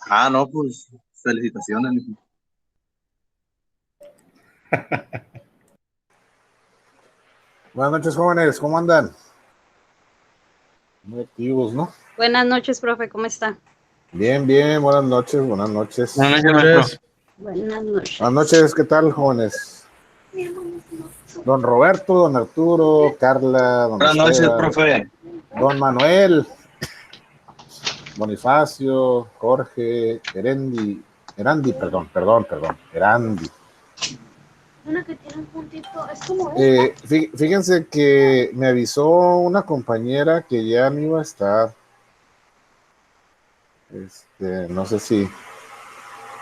Ah, no, pues felicitaciones, mijo. Buenas noches, jóvenes, ¿cómo andan? Muy activos, ¿no? Buenas noches, profe, ¿cómo está? Bien, bien, buenas noches, buenas noches. Buenas noches, maestro. Buenas noches. Buenas noches, ¿qué tal, jóvenes? Don Roberto, don Arturo, Carla, don Buenas noches, Esteban, profe. don Manuel, Bonifacio, Jorge, Erandi. Una que tiene un puntito, es como Fíjense que me avisó una compañera que ya no iba a estar. No sé si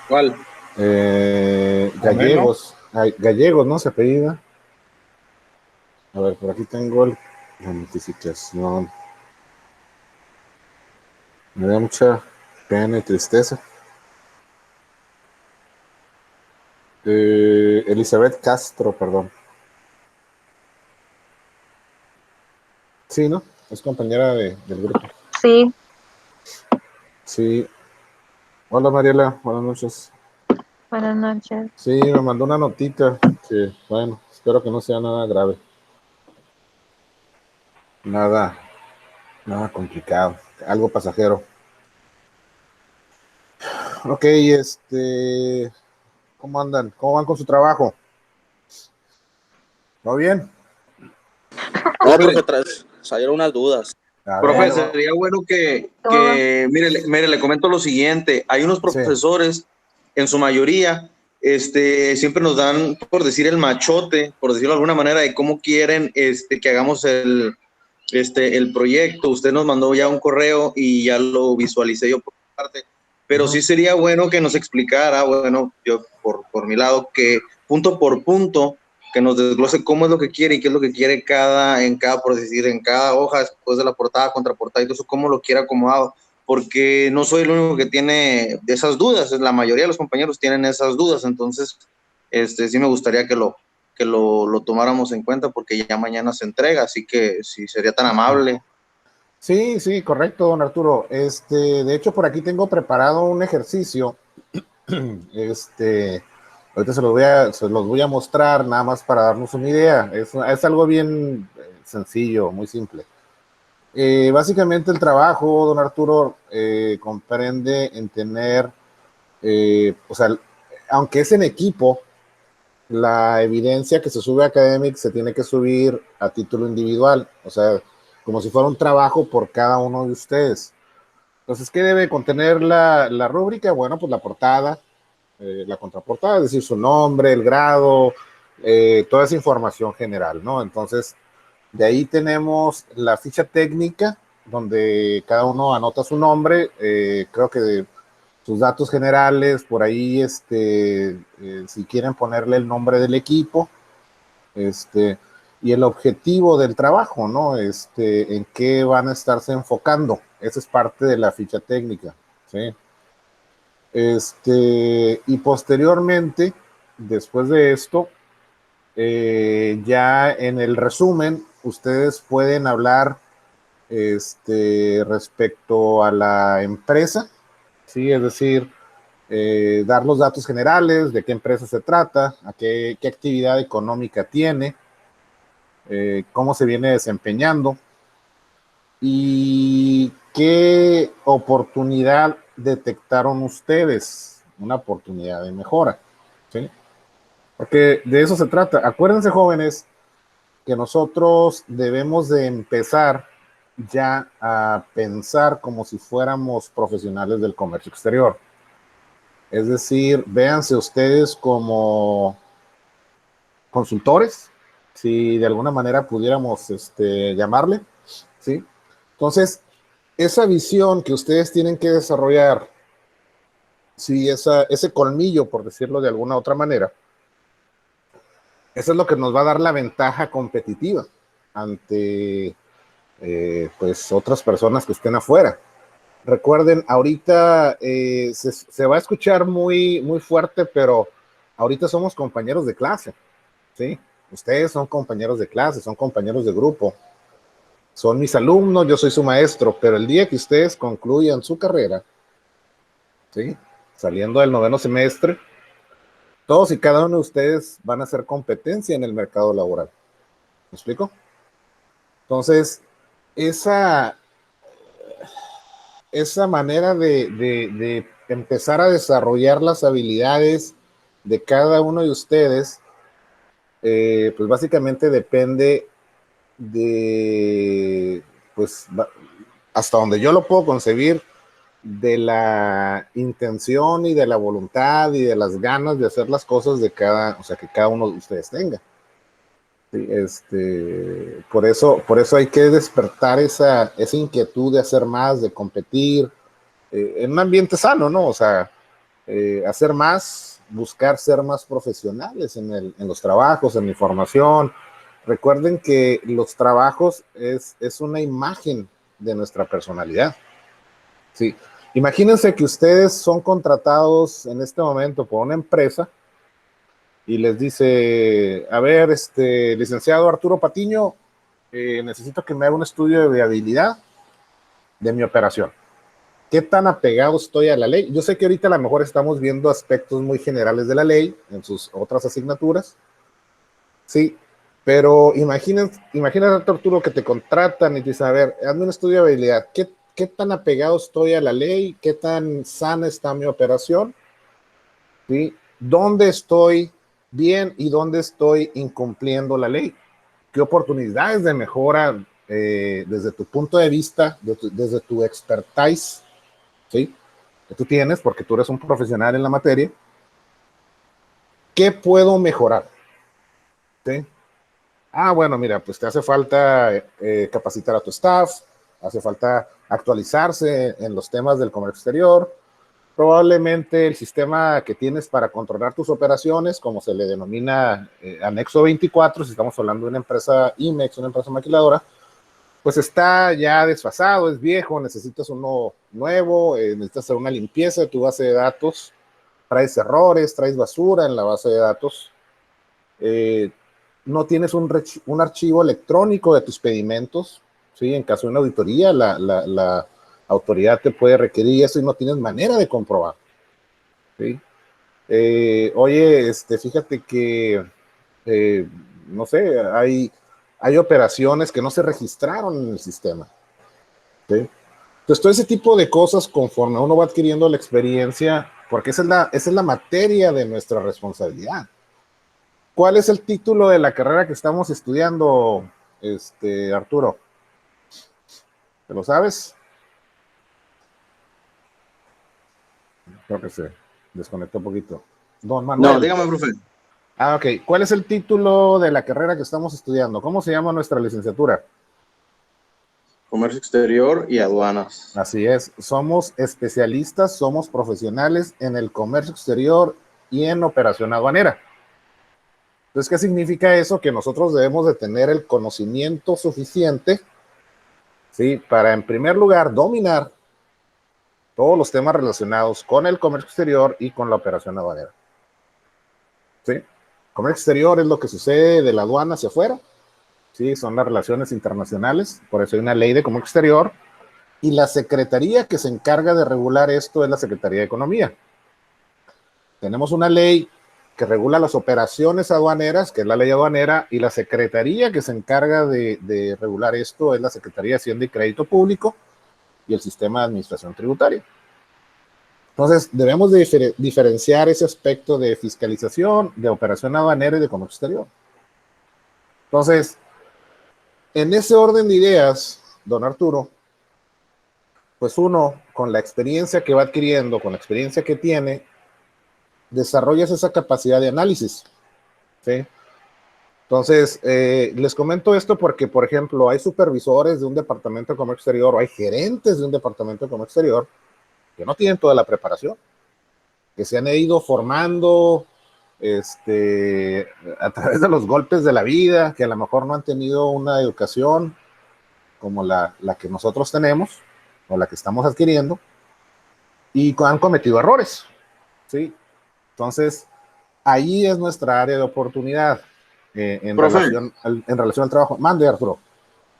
¿Cuál? Gallegos, Gallegos, ¿no? Se apellida. A ver, por aquí tengo la notificación. Me da mucha pena y tristeza. Elizabeth Castro, perdón. Sí, ¿no? Es compañera del grupo. Sí, Sí. Hola, Mariela, buenas noches. buenas noches. Sí, me mandó una notita que, bueno, espero que no sea nada grave. Nada, nada complicado. Algo pasajero. Ok, ¿cómo andan? ¿Cómo van con su trabajo? ¿Todo bien? No, Profe, profe, salieron unas dudas. A profe, ver, sería bueno Todo. mire, le comento lo siguiente. Hay unos sí. profesores, en su mayoría, siempre nos dan, por decir, el machote, por decirlo de alguna manera, de cómo quieren que hagamos el proyecto. Usted nos mandó ya un correo y ya lo visualicé yo por mi parte, pero sí sería bueno que nos explicara, bueno, yo por mi lado, que punto por punto, que nos desglose cómo es lo que quiere y qué es lo que quiere por decir, en cada hoja, después de la portada, contraportada y todo eso, cómo lo quiere acomodado, porque no soy el único que tiene esas dudas, la mayoría de los compañeros tienen esas dudas, entonces, sí me gustaría que lo tomáramos en cuenta porque ya mañana se entrega, así que si sería tan amable. Sí, sí, correcto, don Arturo. De hecho, por aquí tengo preparado un ejercicio. Ahorita se los voy a mostrar nada más para darnos una idea. Es algo bien sencillo, muy simple. Básicamente el trabajo, don Arturo, comprende en tener, o sea, aunque es en equipo, la evidencia que se sube a Academic se tiene que subir a título individual, o sea, como si fuera un trabajo por cada uno de ustedes. Entonces, ¿qué debe contener la rúbrica? Bueno, pues la portada, la contraportada, es decir, su nombre, el grado, toda esa información general, ¿no? Entonces, de ahí tenemos la ficha técnica, donde cada uno anota su nombre, creo que sus datos generales, por ahí, si quieren ponerle el nombre del equipo, y el objetivo del trabajo, ¿no? En qué van a estarse enfocando. Esa es parte de la ficha técnica, ¿sí? Y posteriormente, después de esto, ya en el resumen, ustedes pueden hablar respecto a la empresa, ¿sí? Es decir, dar los datos generales de qué empresa se trata, qué actividad económica tiene, cómo se viene desempeñando y qué oportunidad detectaron ustedes, una oportunidad de mejora, ¿sí? Porque de eso se trata. Acuérdense, jóvenes, que nosotros debemos de empezar ya a pensar como si fuéramos profesionales del comercio exterior. Es decir, véanse ustedes como consultores, si de alguna manera pudiéramos llamarle, ¿sí? Entonces, esa visión que ustedes tienen que desarrollar, sí, ese colmillo, por decirlo de alguna otra manera, eso es lo que nos va a dar la ventaja competitiva ante pues otras personas que estén afuera. Recuerden, ahorita se va a escuchar muy, muy fuerte, pero ahorita somos compañeros de clase, ¿sí? Ustedes son compañeros de clase, son compañeros de grupo, son mis alumnos, yo soy su maestro, pero el día que ustedes concluyan su carrera, ¿sí? Saliendo del 9º semestre, todos y cada uno de ustedes van a hacer competencia en el mercado laboral. ¿Me explico? Entonces, esa manera de empezar a desarrollar las habilidades de cada uno de ustedes, pues básicamente depende de, pues hasta donde yo lo puedo concebir, de la intención y de la voluntad y de las ganas de hacer las cosas de o sea, que cada uno de ustedes tenga. Sí, por eso hay que despertar esa inquietud de hacer más, de competir, en un ambiente sano, ¿no? O sea, hacer más, buscar ser más profesionales en los trabajos, en la información. Recuerden que los trabajos es una imagen de nuestra personalidad. Sí. Imagínense que ustedes son contratados en este momento por una empresa y les dice, a ver, licenciado Arturo Patiño, necesito que me haga un estudio de viabilidad de mi operación. ¿Qué tan apegado estoy a la ley? Yo sé que ahorita a lo mejor estamos viendo aspectos muy generales de la ley en sus otras asignaturas, sí, pero imagínate, Arturo, que te contratan y te dicen, a ver, hazme un estudio de viabilidad. ¿Qué tan apegado estoy a la ley? ¿Qué tan sana está mi operación? ¿Sí? ¿Dónde estoy bien y dónde estoy incumpliendo la ley? ¿Qué oportunidades de mejora desde tu punto de vista, desde tu expertise, ¿sí? Que tú tienes, porque tú eres un profesional en la materia? ¿Qué puedo mejorar? ¿Sí? Bueno, mira, pues te hace falta capacitar a tu staff, hace falta actualizarse en los temas del comercio exterior. Probablemente el sistema que tienes para controlar tus operaciones, como se le denomina anexo 24, si estamos hablando de una empresa IMEX, una empresa maquiladora, pues está ya desfasado, es viejo, necesitas uno nuevo, necesitas hacer una limpieza de tu base de datos, traes errores, traes basura en la base de datos, no tienes un archivo electrónico de tus pedimentos, ¿sí? En caso de una auditoría, la autoridad te puede requerir eso y no tienes manera de comprobar, ¿sí? Oye, fíjate que, no sé, hay operaciones que no se registraron en el sistema, ¿sí? Entonces, todo ese tipo de cosas, conforme uno va adquiriendo la experiencia, porque esa es la materia de nuestra responsabilidad. ¿Cuál es el título de la carrera que estamos estudiando, Arturo? ¿Te lo sabes? Creo que se desconectó un poquito. Don Manuel. No, dígame, profe. Ok. ¿Cuál es el título de la carrera que estamos estudiando? ¿Cómo se llama nuestra licenciatura? Comercio exterior y aduanas. Así es. Somos especialistas, somos profesionales en el comercio exterior y en operación aduanera. Entonces, ¿qué significa eso? Que nosotros debemos de tener el conocimiento suficiente, ¿sí? Para, en primer lugar, dominar todos los temas relacionados con el comercio exterior y con la operación aduanera. ¿Sí? Comercio exterior es lo que sucede de la aduana hacia afuera, ¿sí? Son las relaciones internacionales, por eso hay una ley de comercio exterior, y la secretaría que se encarga de regular esto es la Secretaría de Economía. Tenemos una ley que regula las operaciones aduaneras, que es la ley aduanera, y la secretaría que se encarga de regular esto es la Secretaría de Hacienda y Crédito Público y el Sistema de Administración Tributaria. Entonces, debemos de diferenciar ese aspecto de fiscalización, de operación aduanera y de comercio exterior. Entonces, en ese orden de ideas, don Arturo, pues uno, con la experiencia que va adquiriendo, con la experiencia que tiene, desarrollas esa capacidad de análisis, ¿sí? Entonces, les comento esto porque, por ejemplo, hay supervisores de un departamento de comercio exterior o hay gerentes de un departamento de comercio exterior que no tienen toda la preparación, que se han ido formando a través de los golpes de la vida, que a lo mejor no han tenido una educación como la que nosotros tenemos o la que estamos adquiriendo y han cometido errores, ¿sí? Entonces, ahí es nuestra área de oportunidad en relación al trabajo. Mande, Arturo.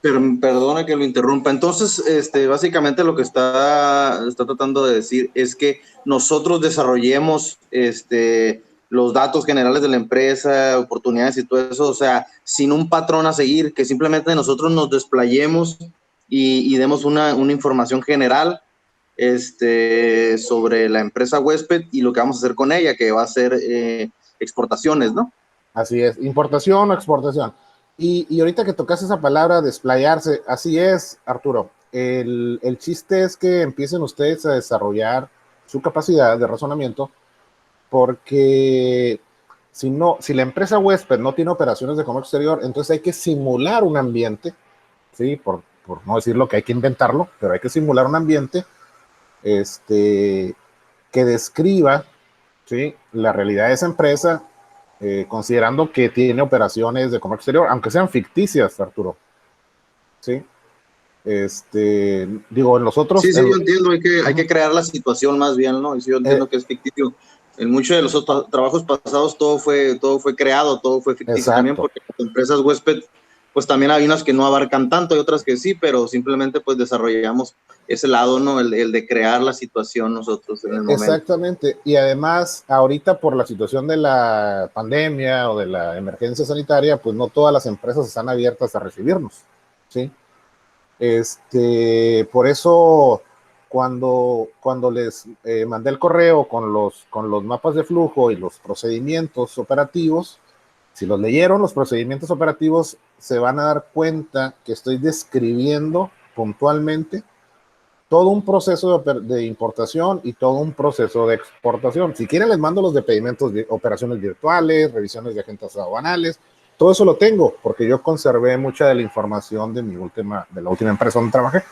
Perdona que lo interrumpa. Entonces, básicamente lo que está tratando de decir es que nosotros desarrollemos los datos generales de la empresa, oportunidades y todo eso, o sea, sin un patrón a seguir, que simplemente nosotros nos desplayemos y demos una información general sobre la empresa huésped y lo que vamos a hacer con ella, que va a ser exportaciones, ¿no? Así es, importación o exportación. Y ahorita que tocas esa palabra, desplayarse, así es, Arturo. El chiste es que empiecen ustedes a desarrollar su capacidad de razonamiento, porque si la empresa huésped no tiene operaciones de comercio exterior, entonces hay que simular un ambiente, ¿sí? Por no decirlo que hay que inventarlo, pero hay que simular un ambiente que describa, ¿sí?, la realidad de esa empresa, considerando que tiene operaciones de comercio exterior, aunque sean ficticias, Arturo. ¿Sí? Digo, en los otros... Sí, yo entiendo, hay que crear la situación más bien, ¿no? Y sí, yo entiendo que es ficticio. En muchos de los trabajos pasados todo fue creado, todo fue ficticio. Exacto. También, porque las empresas huésped, pues también hay unas que no abarcan tanto y otras que sí, pero simplemente pues desarrollamos ese lado, ¿no? El de crear la situación nosotros en el momento. Exactamente, y además ahorita por la situación de la pandemia o de la emergencia sanitaria, pues no todas las empresas están abiertas a recibirnos, ¿sí? Por eso cuando les mandé el correo con los mapas de flujo y los procedimientos operativos, si los leyeron, los procedimientos operativos, se van a dar cuenta que estoy describiendo puntualmente todo un proceso de importación y todo un proceso de exportación. Si quieren, les mando los despedimentos de operaciones virtuales, revisiones de agentes aduanales, todo eso lo tengo, porque yo conservé mucha de la información de la última empresa donde trabajé.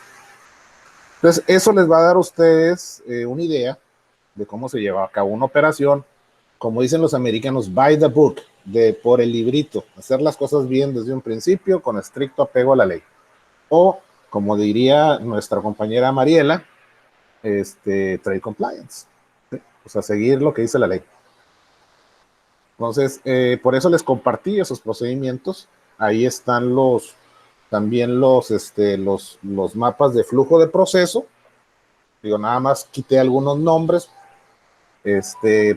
Entonces, eso les va a dar a ustedes una idea de cómo se lleva a cabo una operación, como dicen los americanos, by the book, por el librito, hacer las cosas bien desde un principio, con estricto apego a la ley. O, como diría nuestra compañera Mariela, trade compliance, ¿sí? O sea, seguir lo que dice la ley. Entonces, por eso les compartí esos procedimientos. Ahí están también los mapas de flujo de proceso. Digo, nada más quité algunos nombres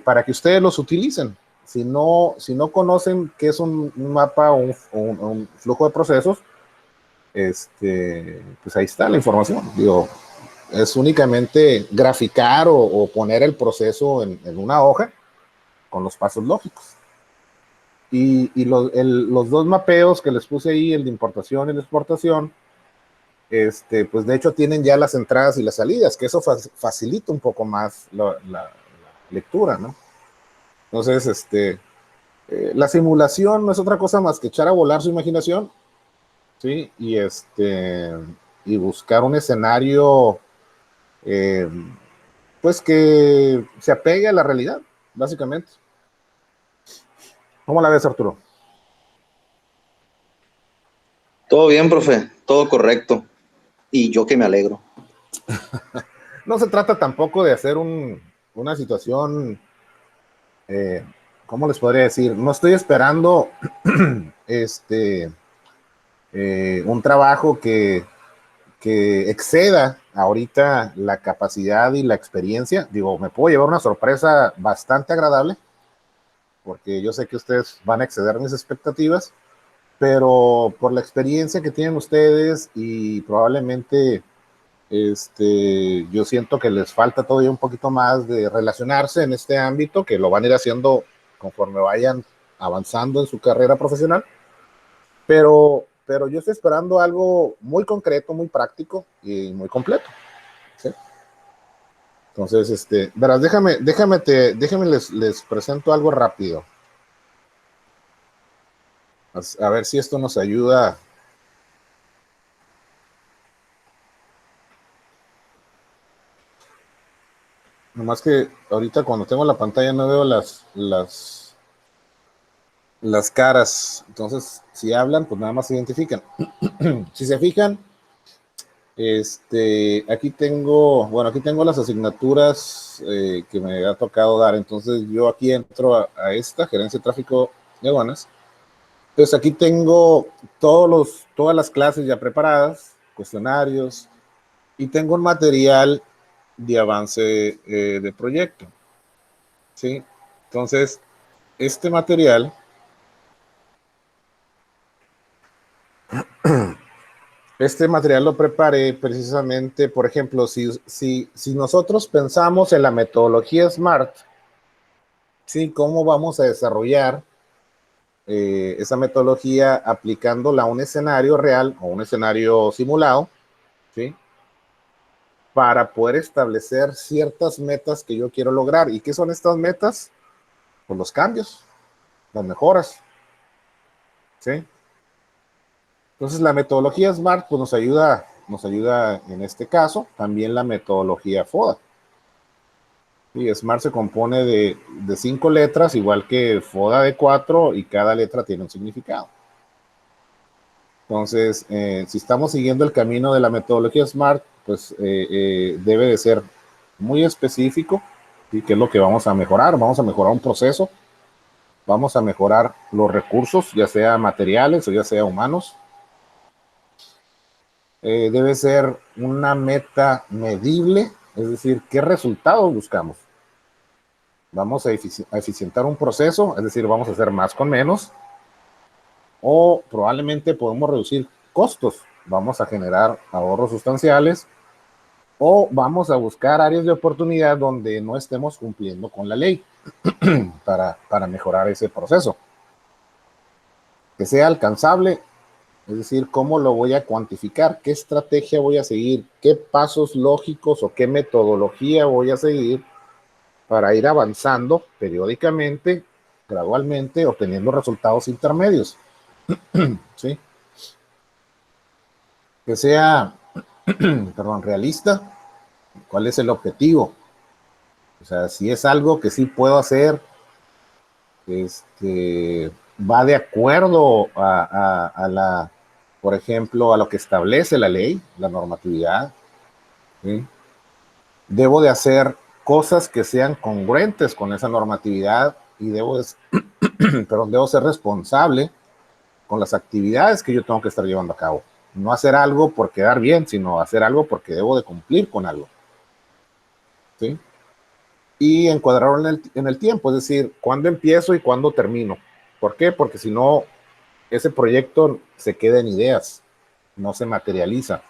para que ustedes los utilicen. Si no conocen qué es un mapa o un flujo de procesos, pues ahí está la información. Digo, es únicamente graficar o poner el proceso en una hoja con los pasos lógicos. Y los dos mapeos que les puse ahí, el de importación y la exportación, pues de hecho tienen ya las entradas y las salidas, que eso facilita un poco más la lectura, ¿no? Entonces, la simulación no es otra cosa más que echar a volar su imaginación, ¿sí? Y buscar un escenario, pues que se apegue a la realidad, básicamente. ¿Cómo la ves, Arturo? Todo bien, profe, todo correcto. Y yo que me alegro. No se trata tampoco de hacer una situación, ¿cómo les podría decir? No estoy esperando un trabajo que exceda ahorita la capacidad y la experiencia. Digo, me puedo llevar una sorpresa bastante agradable, porque yo sé que ustedes van a exceder mis expectativas, pero por la experiencia que tienen ustedes y probablemente yo siento que les falta todavía un poquito más de relacionarse en este ámbito, que lo van a ir haciendo conforme vayan avanzando en su carrera profesional, pero yo estoy esperando algo muy concreto, muy práctico y muy completo, ¿sí? Entonces, verás, déjame les presento algo rápido. A ver si esto nos ayuda. Nomás que ahorita cuando tengo la pantalla no veo las caras. Entonces, si hablan, pues nada más se identifican. Si se fijan, aquí tengo las asignaturas que me ha tocado dar. Entonces, yo aquí entro a esta, gerencia de tráfico de aduanas, Entonces aquí tengo todas las clases ya preparadas, cuestionarios, y tengo un material de avance de proyecto, ¿sí? Entonces, este material, lo preparé precisamente, por ejemplo, si nosotros pensamos en la metodología SMART, ¿sí? ¿Cómo vamos a desarrollar esa metodología aplicándola a un escenario real o un escenario simulado, ¿sí? Para poder establecer ciertas metas que yo quiero lograr. ¿Y qué son estas metas? Pues los cambios, las mejoras, ¿sí? Entonces la metodología SMART pues nos ayuda en este caso, también la metodología FODA. Y SMART se compone de 5 letras, igual que FODA de 4, y cada letra tiene un significado. Entonces, si estamos siguiendo el camino de la metodología SMART, pues debe de ser muy específico, ¿sí? ¿Qué es lo que vamos a mejorar? Vamos a mejorar un proceso, vamos a mejorar los recursos, ya sea materiales o ya sea humanos. Debe ser una meta medible, es decir, ¿qué resultados buscamos? Vamos a eficientar un proceso, es decir, vamos a hacer más con menos, o probablemente podemos reducir costos, vamos a generar ahorros sustanciales, o vamos a buscar áreas de oportunidad donde no estemos cumpliendo con la ley para mejorar ese proceso. Que sea alcanzable, es decir, cómo lo voy a cuantificar, qué estrategia voy a seguir, qué pasos lógicos o qué metodología voy a seguir para ir avanzando periódicamente, gradualmente, obteniendo resultados intermedios. ¿Sí? Que sea, perdón, realista. ¿Cuál es el objetivo? O sea, si es algo que sí puedo hacer, va de acuerdo a por ejemplo, a lo que establece la ley, la normatividad, ¿sí? Debo de hacer cosas que sean congruentes con esa normatividad y debo ser responsable con las actividades que yo tengo que estar llevando a cabo. No hacer algo por quedar bien, sino hacer algo porque debo de cumplir con algo, ¿sí? Y encuadrarlo en el tiempo, es decir, cuándo empiezo y cuándo termino. ¿Por qué? Porque si no, ese proyecto se queda en ideas, no se materializa.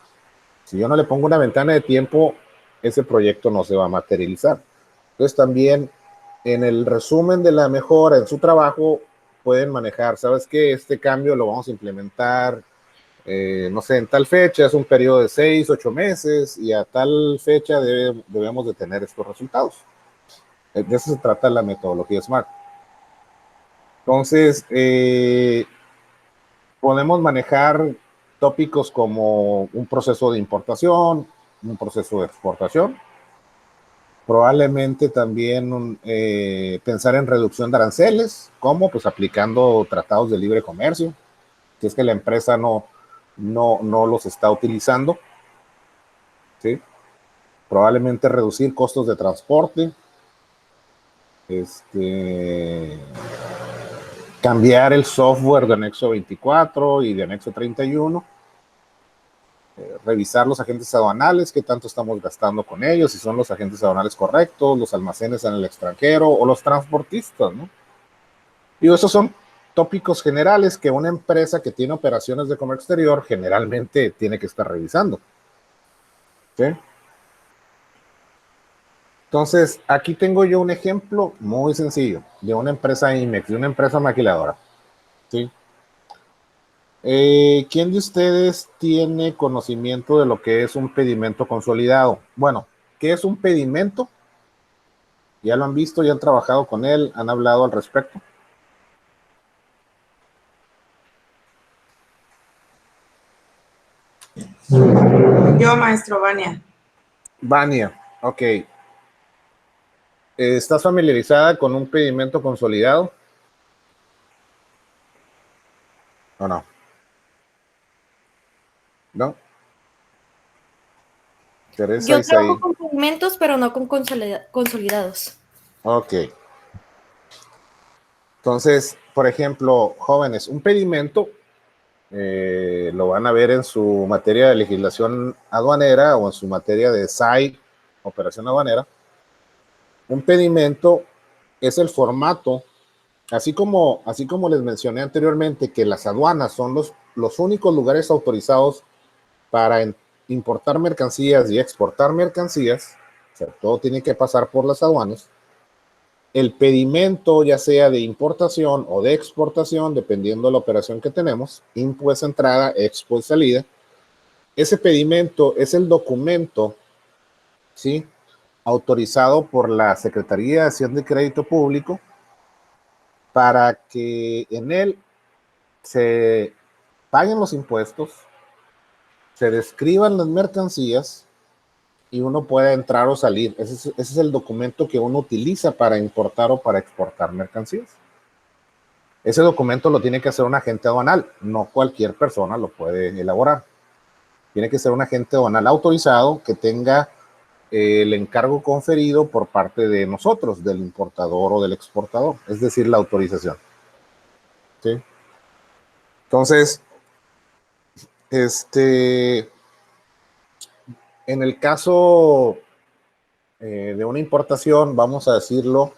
Si yo no le pongo una ventana de tiempo, ese proyecto no se va a materializar. Entonces también en el resumen de la mejora en su trabajo pueden manejar, ¿sabes qué? Este cambio lo vamos a implementar, no sé, en tal fecha, es un periodo de 6, 8 meses y a tal fecha debemos de tener estos resultados. De eso se trata la metodología SMART. Entonces, podemos manejar tópicos como un proceso de importación, un proceso de exportación, probablemente también pensar en reducción de aranceles, ¿cómo? Pues aplicando tratados de libre comercio, si es que la empresa no los está utilizando, ¿sí? Probablemente reducir costos de transporte, cambiar el software de Anexo 24 y de Anexo 31, revisar los agentes aduanales, qué tanto estamos gastando con ellos, si son los agentes aduanales correctos, los almacenes en el extranjero o los transportistas, ¿no? Y esos son tópicos generales que una empresa que tiene operaciones de comercio exterior generalmente tiene que estar revisando, ¿sí? Entonces, aquí tengo yo un ejemplo muy sencillo de una empresa IMEX, de una empresa maquiladora, ¿sí? ¿Quién de ustedes tiene conocimiento de lo que es un pedimento consolidado? Bueno, ¿qué es un pedimento? ¿Ya lo han visto? ¿Ya han trabajado con él? ¿Han hablado al respecto? Yo, maestro Vania. Vania, ok. ¿Estás familiarizada con un pedimento consolidado? ¿O no? ¿No? Teresa Yo Isaí. trabajo con pigmentos, pero no con consolidados. Ok. Entonces, por ejemplo, jóvenes, un pedimento, lo van a ver en su materia de legislación aduanera o en su materia de SAI, operación aduanera. Un pedimento es el formato, así como les mencioné anteriormente, que las aduanas son los únicos lugares autorizados para importar mercancías y exportar mercancías, o sea, todo tiene que pasar por las aduanas. El pedimento, ya sea de importación o de exportación, dependiendo de la operación que tenemos, impu es entrada, expo es salida. Ese pedimento es el documento, ¿sí?, autorizado por la Secretaría de Hacienda y Crédito Público para que en él se paguen los impuestos, se describan las mercancías y uno pueda entrar o salir. Ese es el documento que uno utiliza para importar o para exportar mercancías. Ese documento lo tiene que hacer un agente aduanal, no cualquier persona lo puede elaborar. Tiene que ser un agente aduanal autorizado que tenga el encargo conferido por parte de nosotros, del importador o del exportador, es decir, la autorización. ¿Sí? Entonces, en el caso de una importación, vamos a decirlo,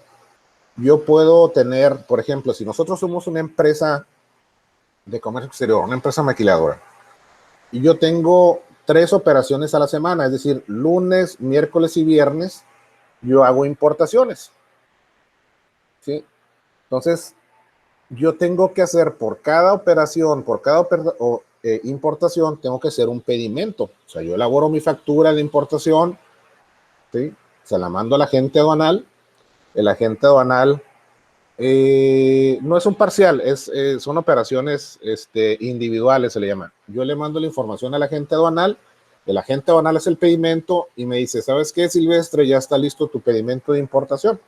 yo puedo tener, por ejemplo, si nosotros somos una empresa de comercio exterior, una empresa maquiladora, y yo tengo 3 operaciones a la semana, es decir, lunes, miércoles y viernes, yo hago importaciones. ¿Sí? Entonces, yo tengo que hacer por cada operación, importación, tengo que hacer un pedimento. O sea, yo elaboro mi factura de importación, ¿sí?, se la mando al agente aduanal. El agente aduanal no es un parcial, son operaciones individuales, se le llama. Yo le mando la información al agente aduanal, el agente aduanal hace el pedimento y me dice, ¿sabes qué, Silvestre? Ya está listo tu pedimento de importación.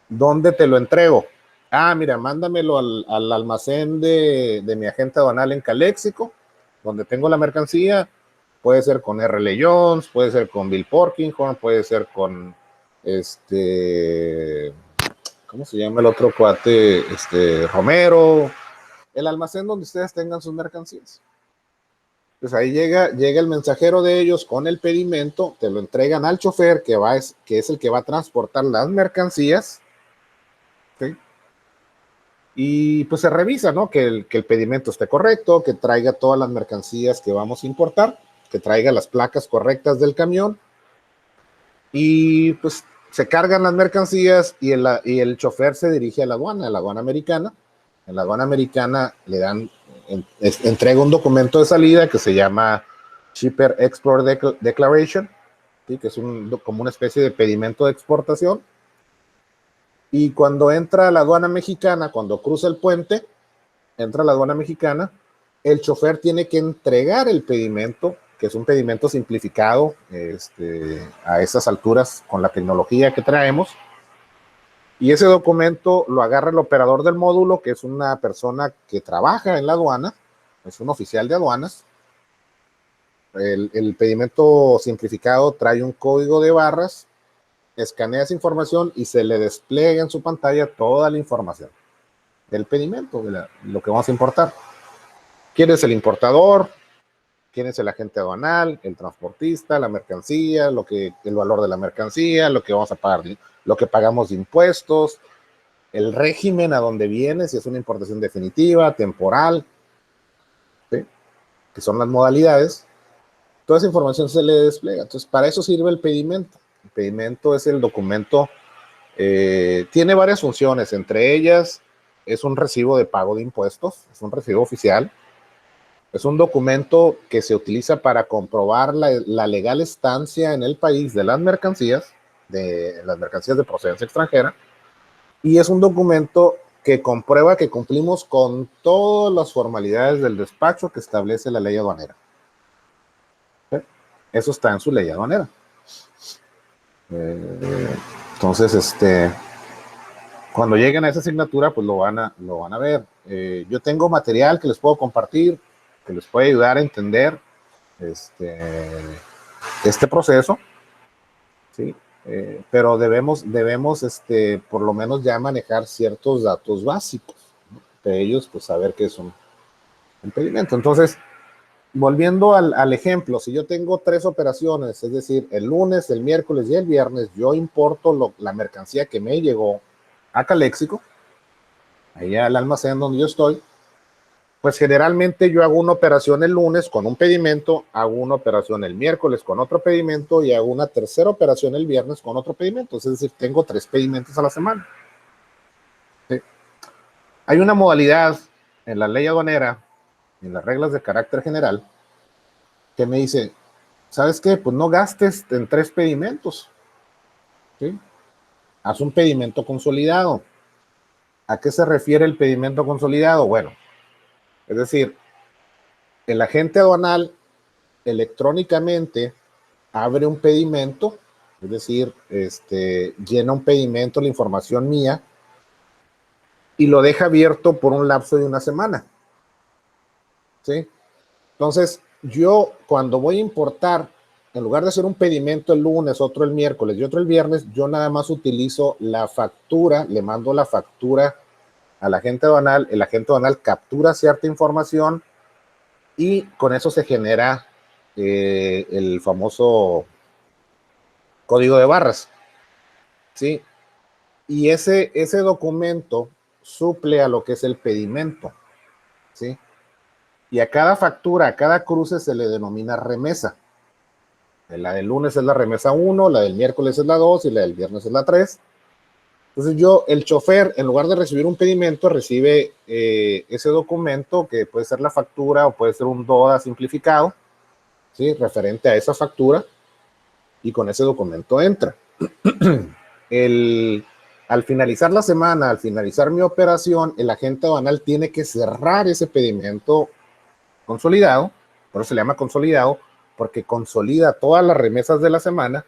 ¿Dónde te lo entrego? Ah, mira, mándamelo al almacén de mi agente aduanal en Caléxico, donde tengo la mercancía. Puede ser con R.L. Jones, puede ser con Bill Porkinghorn, puede ser con ¿cómo se llama el otro cuate? Romero. El almacén donde ustedes tengan sus mercancías. Pues ahí llega el mensajero de ellos con el pedimento, te lo entregan al chofer que es el que va a transportar las mercancías. ¿Sí? Y pues se revisa, ¿no? Que el pedimento esté correcto, que traiga todas las mercancías que vamos a importar, que traiga las placas correctas del camión, y pues se cargan las mercancías y el chofer se dirige a la aduana americana. En la aduana americana le dan, entrega un documento de salida que se llama Shipper Export Declaration, ¿sí?, que es como una especie de pedimento de exportación. Y cuando entra a la aduana mexicana, cuando cruza el puente, entra a la aduana mexicana, el chofer tiene que entregar el pedimento, que es un pedimento simplificado a esas alturas con la tecnología que traemos. Y ese documento lo agarra el operador del módulo, que es una persona que trabaja en la aduana, es un oficial de aduanas. El pedimento simplificado trae un código de barras, escanea esa información y se le despliega en su pantalla toda la información del pedimento, de lo que vamos a importar. ¿Quién es el importador? ¿Quién es el agente aduanal? El transportista, la mercancía, el valor de la mercancía, lo que vamos a pagar, lo que pagamos de impuestos, el régimen a donde viene, si es una importación definitiva, temporal, ¿sí?, que son las modalidades. Toda esa información se le despliega. Entonces, para eso sirve el pedimento. El pedimento es el documento, tiene varias funciones, entre ellas es un recibo de pago de impuestos, es un recibo oficial, es un documento que se utiliza para comprobar la legal estancia en el país de las mercancías de procedencia extranjera, y es un documento que comprueba que cumplimos con todas las formalidades del despacho que establece la ley aduanera. ¿Sí? Eso está en su ley aduanera. Entonces, cuando lleguen a esa asignatura, pues lo van a ver. Yo tengo material que les puedo compartir, que les puede ayudar a entender este proceso, ¿sí? Pero debemos por lo menos ya manejar ciertos datos básicos, ¿no? De ellos, pues saber qué es un pedimento. Entonces, volviendo al ejemplo, si yo tengo 3 operaciones, es decir, el lunes, el miércoles y el viernes, yo importo la mercancía que me llegó a Caléxico, ahí al almacén donde yo estoy, pues generalmente yo hago una operación el lunes con un pedimento, hago una operación el miércoles con otro pedimento y hago una tercera operación el viernes con otro pedimento. Es decir, tengo 3 pedimentos a la semana. ¿Sí? Hay una modalidad en la ley aduanera, en las reglas de carácter general, que me dice, ¿sabes qué? Pues no gastes en 3 pedimentos. ¿Sí? Haz un pedimento consolidado. ¿A qué se refiere el pedimento consolidado? Bueno, es decir, el agente aduanal electrónicamente abre un pedimento, es decir, llena un pedimento, la información mía, y lo deja abierto por un lapso de una semana. ¿Sí? Entonces, yo cuando voy a importar, en lugar de hacer un pedimento el lunes, otro el miércoles y otro el viernes, yo nada más utilizo la factura, le mando la factura al agente aduanal, el agente aduanal captura cierta información y con eso se genera el famoso código de barras, ¿sí? Y ese documento suple a lo que es el pedimento, ¿sí? Y a cada factura, a cada cruce se le denomina remesa. La del lunes es la remesa 1, la del miércoles es la 2 y la del viernes es la 3. Entonces el chofer, en lugar de recibir un pedimento, recibe ese documento que puede ser la factura o puede ser un DODA simplificado, ¿sí? Referente a esa factura, y con ese documento entra. Al finalizar la semana, al finalizar mi operación, el agente aduanal tiene que cerrar ese pedimento consolidado, por eso se le llama consolidado, porque consolida todas las remesas de la semana,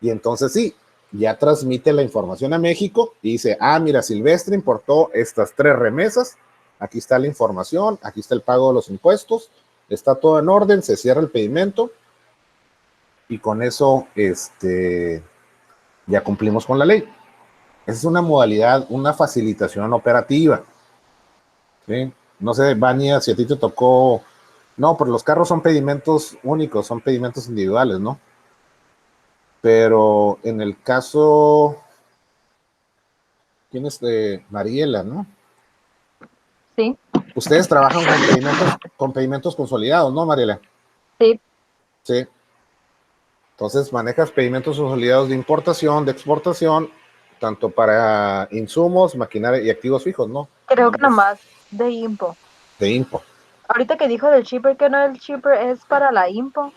y entonces sí, ya transmite la información a México y dice, mira, Silvestre importó estas 3 remesas, aquí está la información, aquí está el pago de los impuestos, está todo en orden, se cierra el pedimento, y con eso ya cumplimos con la ley. Esa es una modalidad, una facilitación operativa. ¿Sí? No sé, Vania, si a ti te tocó. No, pero los carros son pedimentos únicos, son pedimentos individuales, ¿no? Pero en el caso. ¿Quién es de Mariela, no? Sí, Ustedes trabajan con pedimentos consolidados, ¿no, Mariela? sí. Sí. Entonces manejas pedimentos consolidados de importación, de exportación, tanto para insumos, maquinaria y activos fijos, ¿no? Creo que nomás de IMPO. De impo. Ahorita que dijo del shipper, que no, el shipper es para la IMPO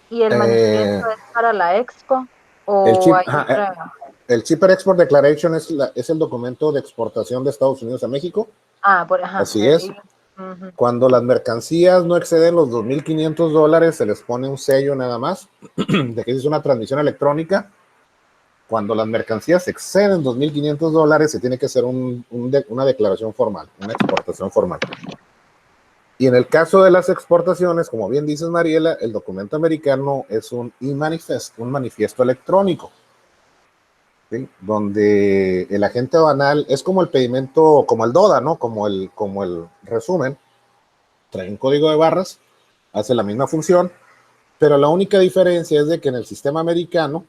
y el manifiesto es para la Expo. El O chip, hay otra. el Shipper Export Declaration es el documento de exportación de Estados Unidos a México. Así es. Cuando las mercancías no exceden los $2,500, se les pone un sello nada más de que es una transmisión electrónica. Cuando las mercancías exceden $2,500, se tiene que hacer una declaración formal, una exportación formal. Y en el caso de las exportaciones, como bien dices, Mariela, el documento americano es un e-manifest, un manifiesto electrónico, ¿sí? Donde el agente aduanal es como el pedimento, como el DODA, ¿no? Como el resumen, trae un código de barras, hace la misma función, pero la única diferencia es de que en el sistema americano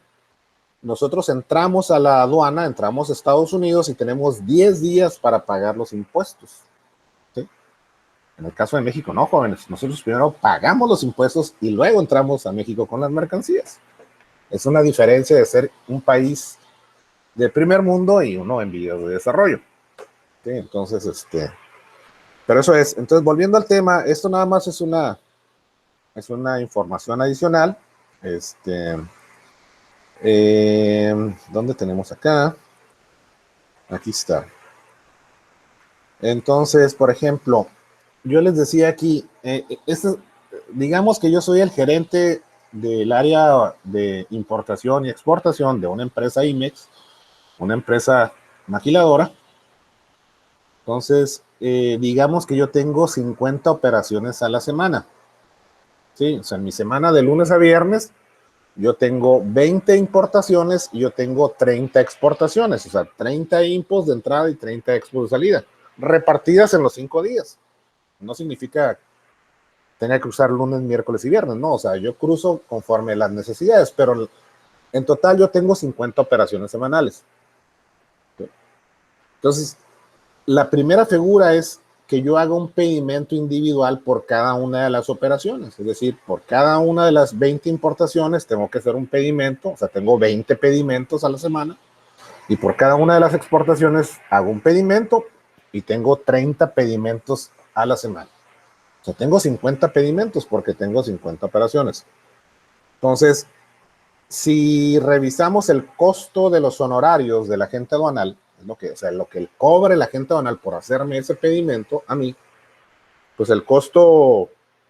nosotros entramos a la aduana, entramos a Estados Unidos y tenemos 10 días para pagar los impuestos. ¿Sí? En el caso de México, no, jóvenes, nosotros primero pagamos los impuestos y luego entramos a México con las mercancías. Es una diferencia de ser un país de primer mundo y uno en vías de desarrollo. ¿Sí? Entonces, pero eso es. Entonces, volviendo al tema, esto nada más es una información adicional. ¿Dónde tenemos acá? Aquí está. Entonces, por ejemplo, yo les decía aquí, digamos que yo soy el gerente del área de importación y exportación de una empresa IMEX, una empresa maquiladora. Entonces, digamos que yo tengo 50 operaciones a la semana. Sí, o sea, en mi semana de lunes a viernes, yo tengo 20 importaciones y yo tengo 30 exportaciones, o sea, 30 impos de entrada y 30 expos de salida, repartidas en los 5 días. No significa tener que usar lunes, miércoles y viernes, no, o sea, yo cruzo conforme las necesidades, pero en total yo tengo 50 operaciones semanales. Entonces, la primera figura es que yo haga un pedimento individual por cada una de las operaciones, es decir, por cada una de las 20 importaciones tengo que hacer un pedimento, o sea, tengo 20 pedimentos a la semana, y por cada una de las exportaciones hago un pedimento y tengo 30 pedimentos a la semana. O sea, tengo 50 pedimentos porque tengo 50 operaciones. Entonces, si revisamos el costo de los honorarios del agente aduanal, o sea, lo que cobre el agente aduanal por hacerme ese pedimento a mí, pues el costo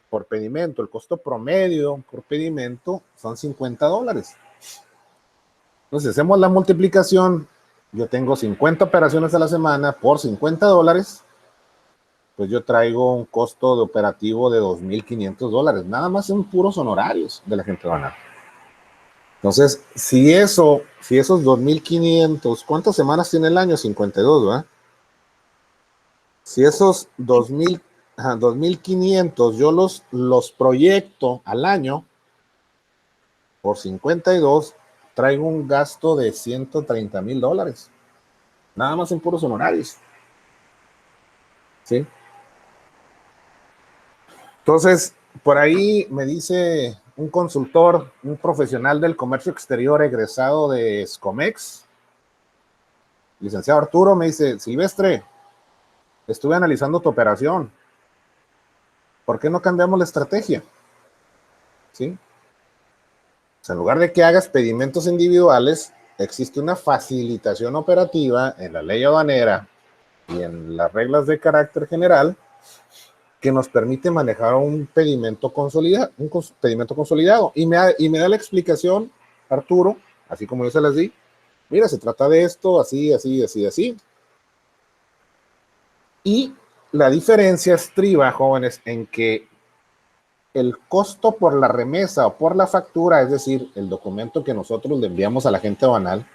por pedimento, el costo promedio por pedimento son $50. Entonces, hacemos la multiplicación, yo tengo 50 operaciones a la semana por $50, pues yo traigo un costo de operativo de $2,500, nada más en puros honorarios del agente aduanal. Entonces, si esos 2,500, ¿cuántas semanas tiene el año? 52, ¿verdad? Si esos 2,500 yo los proyecto al año por 52, traigo un gasto de $130,000, nada más en puros honorarios. ¿Sí? Entonces, por ahí me dice un consultor, un profesional del comercio exterior egresado de Escomex, licenciado Arturo, me dice: Silvestre, estuve analizando tu operación, ¿por qué no cambiamos la estrategia? ¿Sí? O sea, en lugar de que hagas pedimentos individuales, existe una facilitación operativa en la ley aduanera y en las reglas de carácter general que nos permite manejar un pedimento consolidado, y me da la explicación, Arturo, así como yo se las di. Mira, se trata de esto, así, así, así, así. Y la diferencia estriba, jóvenes, en que el costo por la remesa o por la factura, es decir, el documento que nosotros le enviamos a la agente aduanal,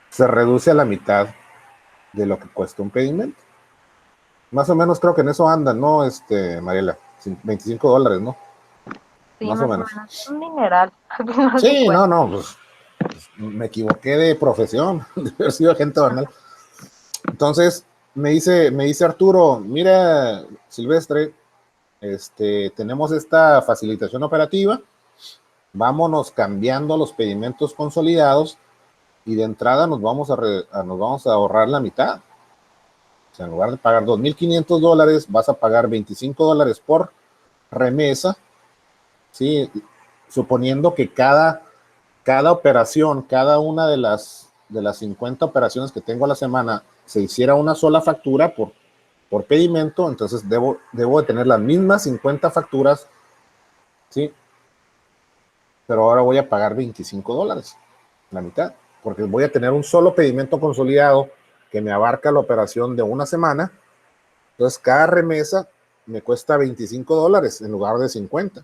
se reduce a la mitad de lo que cuesta un pedimento. Más o menos creo que en eso andan, ¿no, Mariela? $25, ¿no? Sí, Más o menos. Un dineral. al final de Sí, cuentas. no, pues me equivoqué de profesión, de haber sido agente aduanal. Entonces, me dice Arturo: mira, Silvestre, tenemos esta facilitación operativa, vámonos cambiando los pedimentos consolidados y de entrada nos vamos a ahorrar la mitad. O sea, en lugar de pagar $2,500, vas a pagar $25 por remesa, ¿sí? Suponiendo que cada operación, cada una de las 50 operaciones que tengo a la semana, se hiciera una sola factura por pedimento, entonces debo de tener las mismas 50 facturas, ¿sí? Pero ahora voy a pagar $25, la mitad, porque voy a tener un solo pedimento consolidado que me abarca la operación de una semana. Entonces, cada remesa me cuesta $25 en lugar de 50.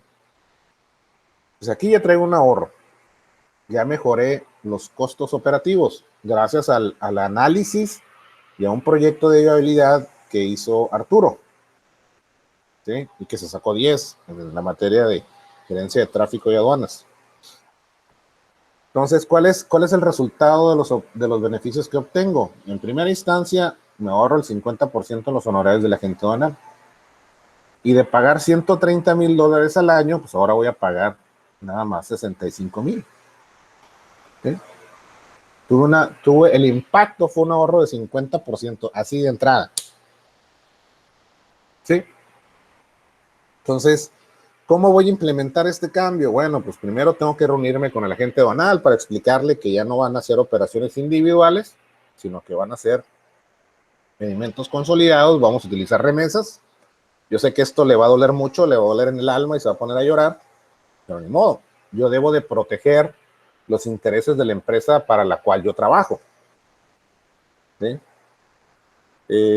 Pues aquí ya traigo un ahorro. Ya mejoré los costos operativos gracias al análisis y a un proyecto de viabilidad que hizo Arturo, ¿sí? Y que se sacó 10 en la materia de gerencia de tráfico y aduanas. Entonces, ¿cuál es el resultado de los beneficios que obtengo? En primera instancia, me ahorro el 50% en los honorarios del agente aduanal. Y de pagar $130,000 al año, pues ahora voy a pagar nada más 65,000. ¿Sí? El impacto fue un ahorro de 50%, así de entrada. ¿Sí? Entonces, ¿cómo voy a implementar este cambio? Bueno, pues primero tengo que reunirme con el agente aduanal para explicarle que ya no van a hacer operaciones individuales, sino que van a hacer pedimentos consolidados, vamos a utilizar remesas. Yo sé que esto le va a doler mucho, le va a doler en el alma y se va a poner a llorar, pero ni modo. Yo debo de proteger los intereses de la empresa para la cual yo trabajo. ¿Sí?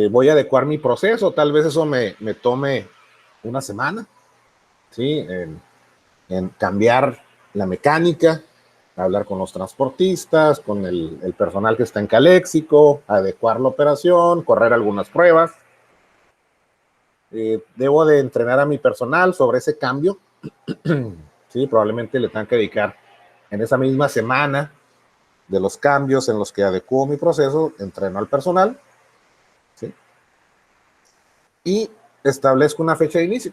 Voy a adecuar mi proceso, tal vez eso me tome una semana, ¿sí? En cambiar la mecánica, hablar con los transportistas, con el personal que está en Caléxico, adecuar la operación, correr algunas pruebas. Debo de entrenar a mi personal sobre ese cambio. Sí, probablemente le tengan que dedicar en esa misma semana de los cambios en los que adecuo mi proceso, entreno al personal, ¿sí? Y establezco una fecha de inicio.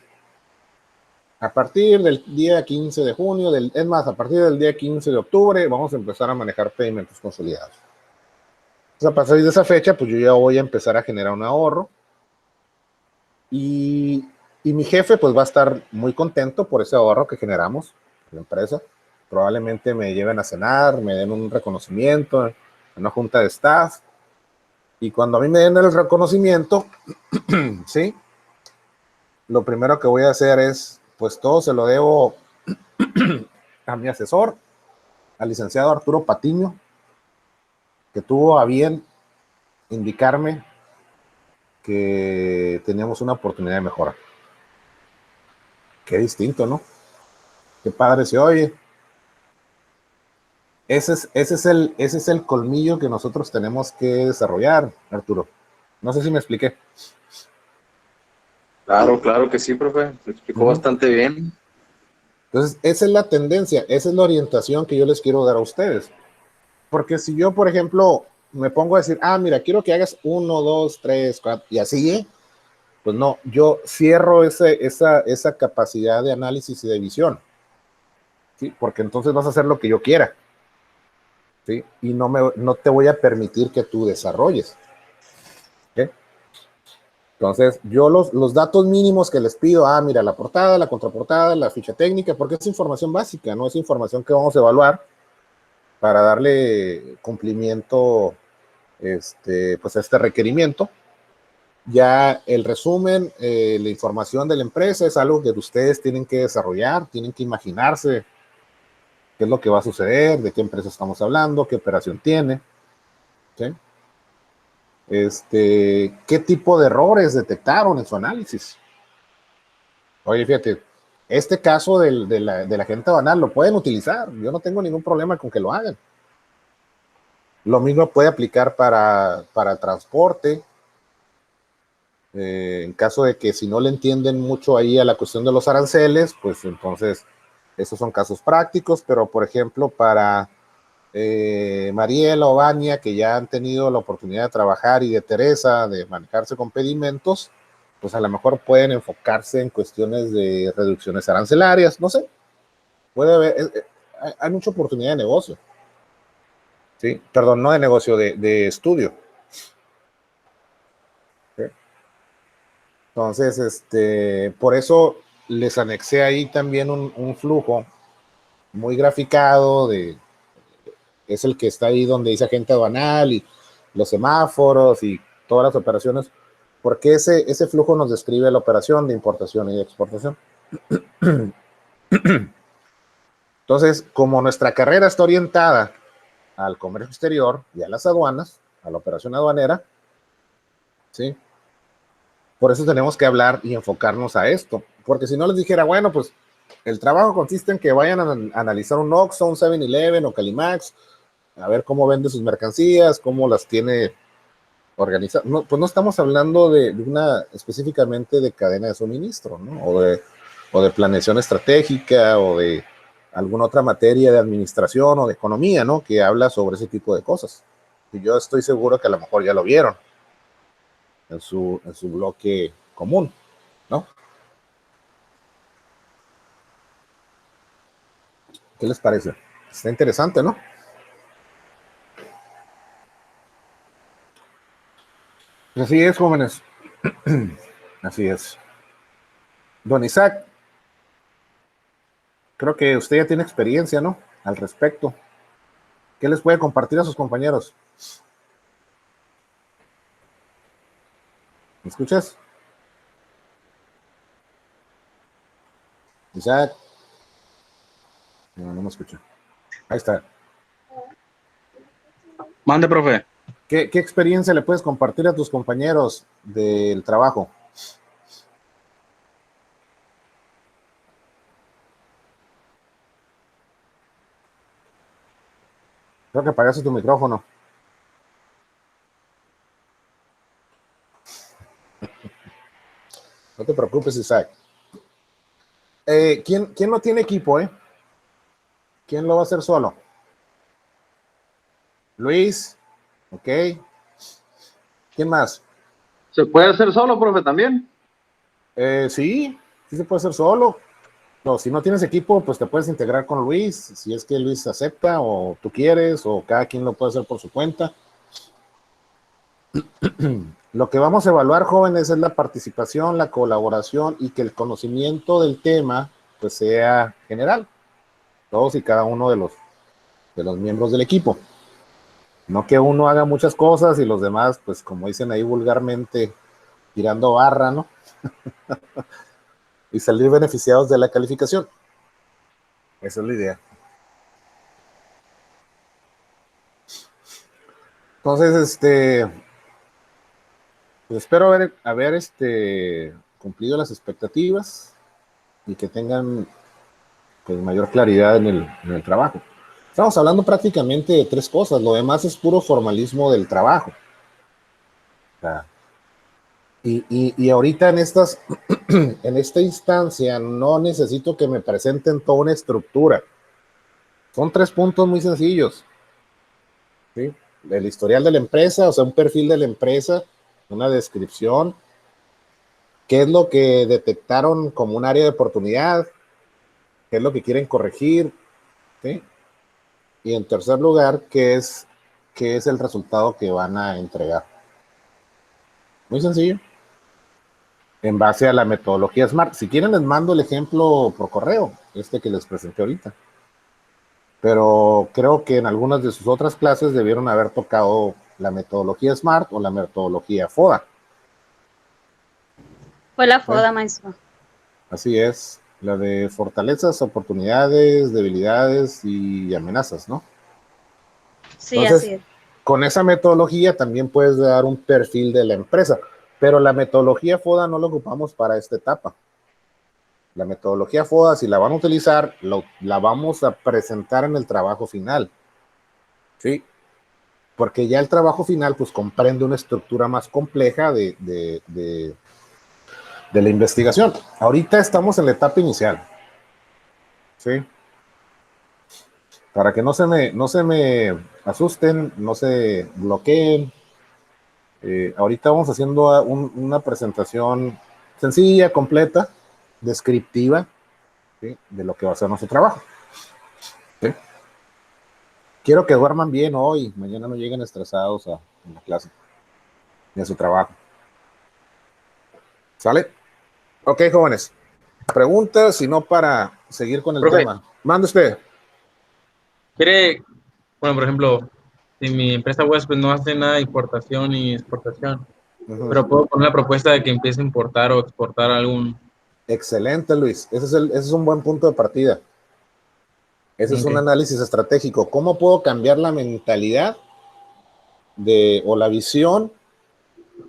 A partir del día 15 de junio, es más, a partir del día 15 de octubre, vamos a empezar a manejar pedimentos consolidados. Entonces, a partir de esa fecha, pues yo ya voy a empezar a generar un ahorro. Y mi jefe, pues va a estar muy contento por ese ahorro que generamos en la empresa. Probablemente me lleven a cenar, me den un reconocimiento en una junta de staff. Y cuando a mí me den el reconocimiento, ¿sí? Lo primero que voy a hacer es, pues todo se lo debo a mi asesor, al licenciado Arturo Patiño, que tuvo a bien indicarme que teníamos una oportunidad de mejora. Qué distinto, ¿no? Qué padre se oye. Ese es el colmillo que nosotros tenemos que desarrollar, Arturo. No sé si me expliqué. Claro, claro que sí, profe. Lo explicó bastante bien. Entonces, esa es la tendencia, esa es la orientación que yo les quiero dar a ustedes. Porque si yo, por ejemplo, me pongo a decir, mira, quiero que hagas 1, 2, 3, 4, y así, pues no, yo cierro esa capacidad de análisis y de visión, ¿sí? Porque entonces vas a hacer lo que yo quiera, ¿sí? Y no te voy a permitir que tú desarrolles, ¿sí? Entonces, yo los datos mínimos que les pido, mira, la portada, la contraportada, la ficha técnica, porque es información básica, no es información que vamos a evaluar para darle cumplimiento pues a este requerimiento. Ya el resumen, la información de la empresa es algo que ustedes tienen que desarrollar, tienen que imaginarse qué es lo que va a suceder, de qué empresa estamos hablando, qué operación tiene, ¿sí? ¿Qué tipo de errores detectaron en su análisis? Oye, fíjate, este caso de la gente banal lo pueden utilizar, yo no tengo ningún problema con que lo hagan. Lo mismo puede aplicar para transporte, en caso de que si no le entienden mucho ahí a la cuestión de los aranceles, pues entonces esos son casos prácticos, pero por ejemplo para Mariela o Vania, que ya han tenido la oportunidad de trabajar, y de Teresa, de manejarse con pedimentos, pues a lo mejor pueden enfocarse en cuestiones de reducciones arancelarias, no sé, puede haber, hay mucha oportunidad de negocio, ¿sí? Perdón, no de negocio, de estudio. ¿Sí? Entonces, por eso les anexé ahí también un flujo muy graficado, es el que está ahí donde dice agente aduanal y los semáforos y todas las operaciones, porque ese flujo nos describe la operación de importación y de exportación. Entonces, como nuestra carrera está orientada al comercio exterior y a las aduanas, a la operación aduanera, ¿sí? Por eso tenemos que hablar y enfocarnos a esto, porque si no les dijera, bueno, pues el trabajo consiste en que vayan a analizar un Oxxo, un 7-Eleven o Calimax, a ver cómo vende sus mercancías, cómo las tiene organizadas. No, pues no estamos hablando de una específicamente de cadena de suministro, ¿no? O de planeación estratégica, o de alguna otra materia de administración o de economía, ¿no? Que habla sobre ese tipo de cosas. Y yo estoy seguro que a lo mejor ya lo vieron en su bloque común, ¿no? ¿Qué les parece? Está interesante, ¿no? Pues así es, jóvenes. Así es. Don Isaac, creo que usted ya tiene experiencia, ¿no? Al respecto. ¿Qué les puede compartir a sus compañeros? ¿Me escuchas? Isaac. No me escucha. Ahí está. Mande, profe. ¿Qué experiencia le puedes compartir a tus compañeros del trabajo? Creo que apagaste tu micrófono. No te preocupes, Isaac. ¿Quién no tiene equipo, ¿Quién lo va a hacer solo? Luis, ok. ¿Quién más? ¿Se puede hacer solo, profe, también? Sí se puede hacer solo. No, si no tienes equipo, pues te puedes integrar con Luis, si es que Luis acepta o tú quieres, o cada quien lo puede hacer por su cuenta. Lo que vamos a evaluar, jóvenes, es la participación, la colaboración y que el conocimiento del tema pues sea general, todos y cada uno de los miembros del equipo. No que uno haga muchas cosas y los demás, pues como dicen ahí vulgarmente, tirando barra, ¿no? Y salir beneficiados de la calificación. Esa es la idea. Entonces, pues espero haber cumplido las expectativas y que tengan pues mayor claridad en el trabajo. Estamos hablando prácticamente de 3 cosas, lo demás es puro formalismo del trabajo. O sea, y ahorita en esta instancia no necesito que me presenten toda una estructura. Son 3 puntos muy sencillos. ¿Sí? El historial de la empresa, o sea, un perfil de la empresa, una descripción, qué es lo que detectaron como un área de oportunidad, qué es lo que quieren corregir, ¿sí? Y en tercer lugar, qué es el resultado que van a entregar. Muy sencillo. En base a la metodología SMART. Si quieren les mando el ejemplo por correo, que les presenté ahorita. Pero creo que en algunas de sus otras clases debieron haber tocado la metodología SMART o la metodología FODA. Fue la FODA, maestro. Así es, la de fortalezas, oportunidades, debilidades y amenazas, ¿no? Sí, Entonces, así es. con esa metodología también puedes dar un perfil de la empresa, pero la metodología FODA no la ocupamos para esta etapa. La metodología FODA, si la van a utilizar, la vamos a presentar en el trabajo final. ¿Sí? Porque ya el trabajo final pues comprende una estructura más compleja de la investigación. Ahorita estamos en la etapa inicial. ¿Sí? Para que no se me asusten, no se bloqueen. Ahorita vamos haciendo una presentación sencilla, completa, descriptiva, ¿sí? De lo que va a ser nuestro trabajo. ¿Sí? Quiero que duerman bien hoy, mañana no lleguen estresados a la clase ni a su trabajo. ¿Sale? Ok, jóvenes. Preguntas, si no para seguir con el Profe, tema. Mande usted. quiere, bueno, por ejemplo, si mi empresa web pues, no hace nada de importación y exportación, pero puedo poner la propuesta de que empiece a importar o exportar algún... Excelente, Luis. Ese es un buen punto de partida. Ese es un análisis estratégico. ¿Cómo puedo cambiar la mentalidad o la visión,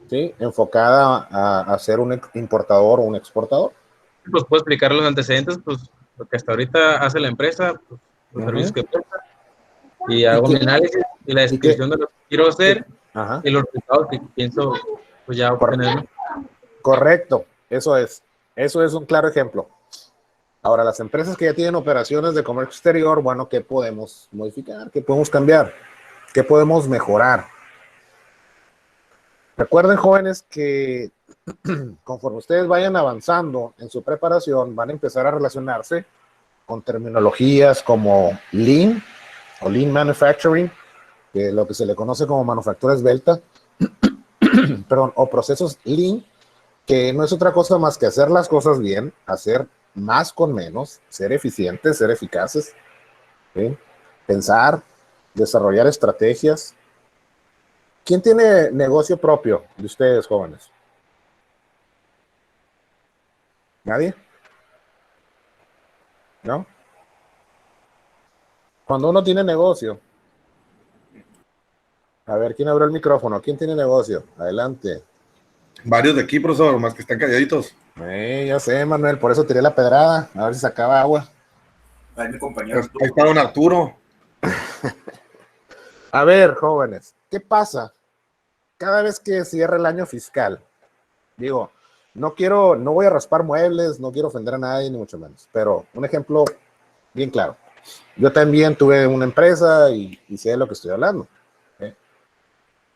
¿sí? Enfocada a ser un importador o un exportador? Pues puedo explicar los antecedentes, pues lo que hasta ahorita hace la empresa, pues, los servicios que presta, y hago mi análisis y la descripción de lo que quiero hacer y los resultados que pienso pues ya obtener. Correcto, eso es un claro ejemplo. Ahora, las empresas que ya tienen operaciones de comercio exterior, bueno, ¿qué podemos modificar? ¿Qué podemos cambiar? ¿Qué podemos mejorar? Recuerden, jóvenes, que conforme ustedes vayan avanzando en su preparación, van a empezar a relacionarse con terminologías como Lean o Lean Manufacturing, que es lo que se le conoce como manufactura esbelta, perdón, o procesos Lean, que no es otra cosa más que hacer las cosas bien, hacer más con menos, ser eficientes, ser eficaces, ¿sí? Pensar, desarrollar estrategias. ¿Quién tiene negocio propio de ustedes, jóvenes? ¿Nadie? ¿No? Cuando uno tiene negocio, a ver, ¿quién abrió el micrófono? ¿Quién tiene negocio? Adelante. Varios de aquí, profesor, más que están calladitos. Ya sé, Manuel, por eso tiré la pedrada, a ver si sacaba agua. Ahí mi compañero. Ahí está don Arturo. A ver, jóvenes, ¿qué pasa? Cada vez que cierra el año fiscal, digo, no voy a raspar muebles, no quiero ofender a nadie, ni mucho menos, pero un ejemplo bien claro. Yo también tuve una empresa y sé de lo que estoy hablando. ¿Eh?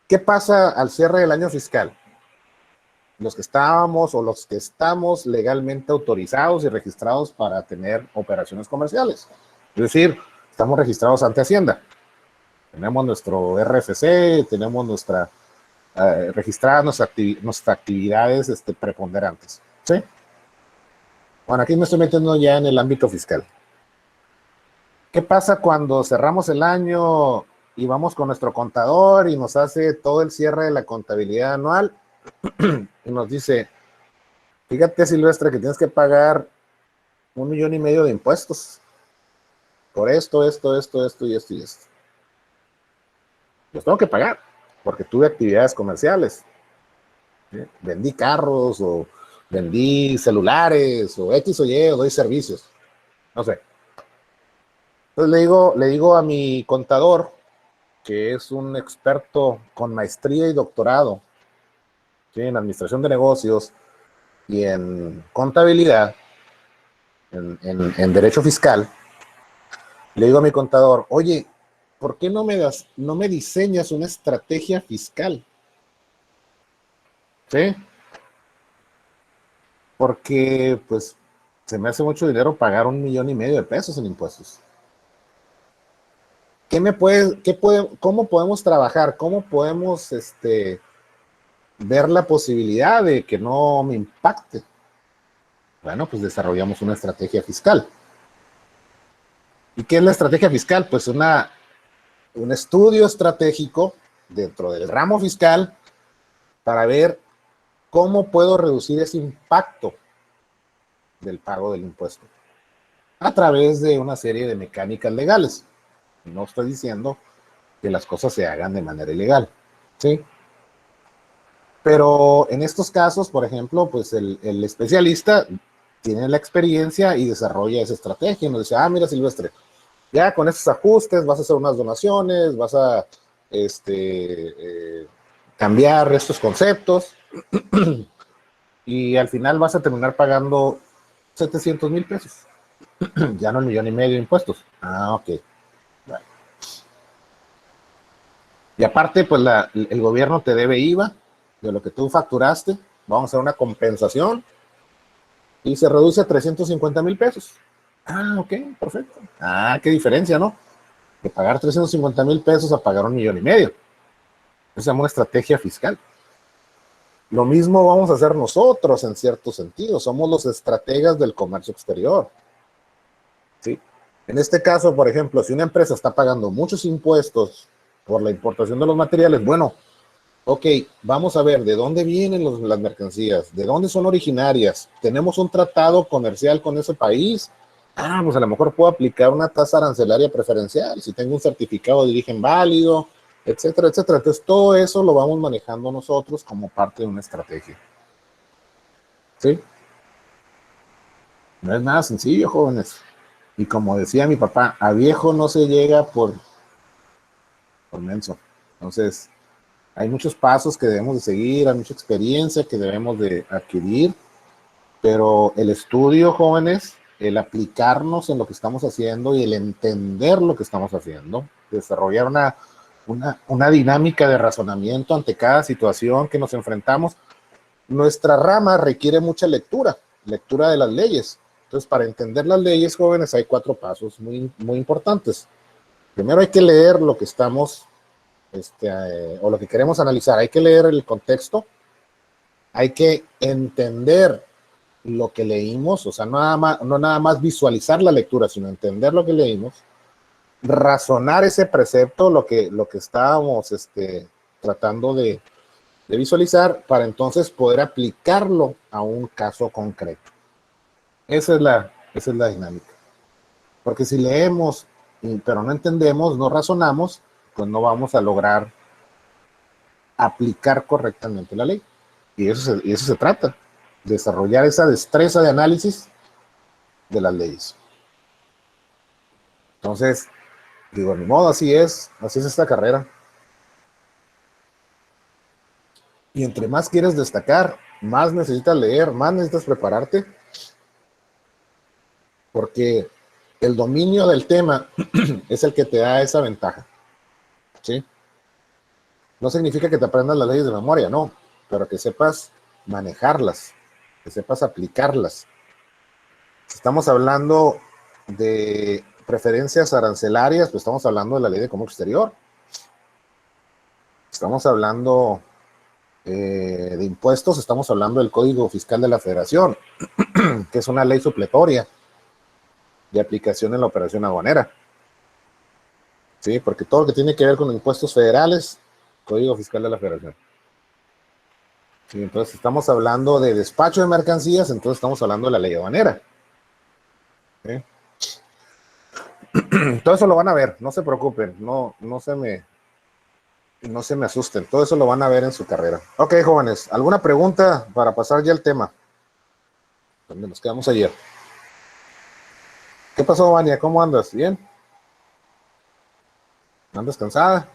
¿Qué pasa al cierre del año fiscal? Los que estábamos o los que estamos legalmente autorizados y registrados para tener operaciones comerciales. Es decir, estamos registrados ante Hacienda. Tenemos nuestro RFC, tenemos registradas nuestras actividades preponderantes. ¿Sí? Bueno, aquí me estoy metiendo ya en el ámbito fiscal. ¿Qué pasa cuando cerramos el año y vamos con nuestro contador y nos hace todo el cierre de la contabilidad anual y nos dice, fíjate, Silvestre, que tienes que pagar 1,5 millones de impuestos por esto y esto? Los tengo que pagar porque tuve actividades comerciales. ¿Sí? Vendí carros o vendí celulares o X o Y o doy servicios. No sé. Entonces le digo a mi contador, que es un experto con maestría y doctorado, ¿sí?, en administración de negocios y en contabilidad, en derecho fiscal, le digo a mi contador, oye, ¿por qué no me diseñas una estrategia fiscal? ¿Sí? Porque, pues, se me hace mucho dinero pagar 1,5 millones de pesos en impuestos. ¿Cómo podemos trabajar? ¿Cómo podemos ver la posibilidad de que no me impacte? Bueno, pues desarrollamos una estrategia fiscal. ¿Y qué es la estrategia fiscal? Pues un estudio estratégico dentro del ramo fiscal para ver cómo puedo reducir ese impacto del pago del impuesto a través de una serie de mecánicas legales. No estoy diciendo que las cosas se hagan de manera ilegal, ¿sí? Pero en estos casos, por ejemplo, pues el especialista tiene la experiencia y desarrolla esa estrategia y nos dice, mira, Silvestre, ya con estos ajustes vas a hacer unas donaciones, vas a cambiar estos conceptos y al final vas a terminar pagando 700,000 pesos. Ya no 1,5 millones de impuestos. Ok. Vale. Y aparte, pues el gobierno te debe IVA de lo que tú facturaste. Vamos a hacer una compensación y se reduce a 350,000 pesos. Ok, perfecto. Qué diferencia, ¿no? De pagar 350,000 pesos a pagar 1,5 millones. Esa es una estrategia fiscal. Lo mismo vamos a hacer nosotros en cierto sentido. Somos los estrategas del comercio exterior. ¿Sí? En este caso, por ejemplo, si una empresa está pagando muchos impuestos por la importación de los materiales, bueno, ok, vamos a ver de dónde vienen las mercancías, de dónde son originarias. ¿Tenemos un tratado comercial con ese país? Pues a lo mejor puedo aplicar una tasa arancelaria preferencial, si tengo un certificado de origen válido, etcétera, etcétera. Entonces, todo eso lo vamos manejando nosotros como parte de una estrategia. ¿Sí? No es nada sencillo, jóvenes. Y como decía mi papá, a viejo no se llega por menso. Entonces, hay muchos pasos que debemos de seguir, hay mucha experiencia que debemos de adquirir, pero el estudio, jóvenes, el aplicarnos en lo que estamos haciendo y el entender lo que estamos haciendo, desarrollar una dinámica de razonamiento ante cada situación que nos enfrentamos. Nuestra rama requiere mucha lectura de las leyes. Entonces, para entender las leyes, jóvenes, hay 4 pasos muy, muy importantes. Primero hay que leer lo que estamos, o lo que queremos analizar. Hay que leer el contexto. Hay que entender lo que leímos, o sea, no nada más visualizar la lectura, sino entender lo que leímos, razonar ese precepto, lo que estábamos tratando de visualizar, para entonces poder aplicarlo a un caso concreto. Esa es la dinámica. Porque si leemos, pero no entendemos, no razonamos, pues no vamos a lograr aplicar correctamente la ley. Y eso se trata, desarrollar esa destreza de análisis de las leyes. Entonces, Digo, ni modo, así es esta carrera. Y entre más quieres destacar, más necesitas leer, más necesitas prepararte, porque el dominio del tema es el que te da esa ventaja, ¿sí? No significa que te aprendas las leyes de memoria, no, pero que sepas manejarlas, que sepas aplicarlas. Si estamos hablando de preferencias arancelarias, pues estamos hablando de la ley de comercio exterior. Estamos hablando de impuestos, estamos hablando del Código Fiscal de la Federación, que es una ley supletoria de aplicación en la operación aduanera. Sí, porque todo lo que tiene que ver con impuestos federales, Código Fiscal de la Federación. Sí, entonces estamos hablando de despacho de mercancías, entonces estamos hablando de la ley aduanera. ¿Sí? Todo eso lo van a ver, no se preocupen, no se me asusten, todo eso lo van a ver en su carrera. Ok, jóvenes, ¿alguna pregunta para pasar ya al tema? Donde nos quedamos ayer. ¿Qué pasó, Vania? ¿Cómo andas? ¿Bien? ¿Andas cansada?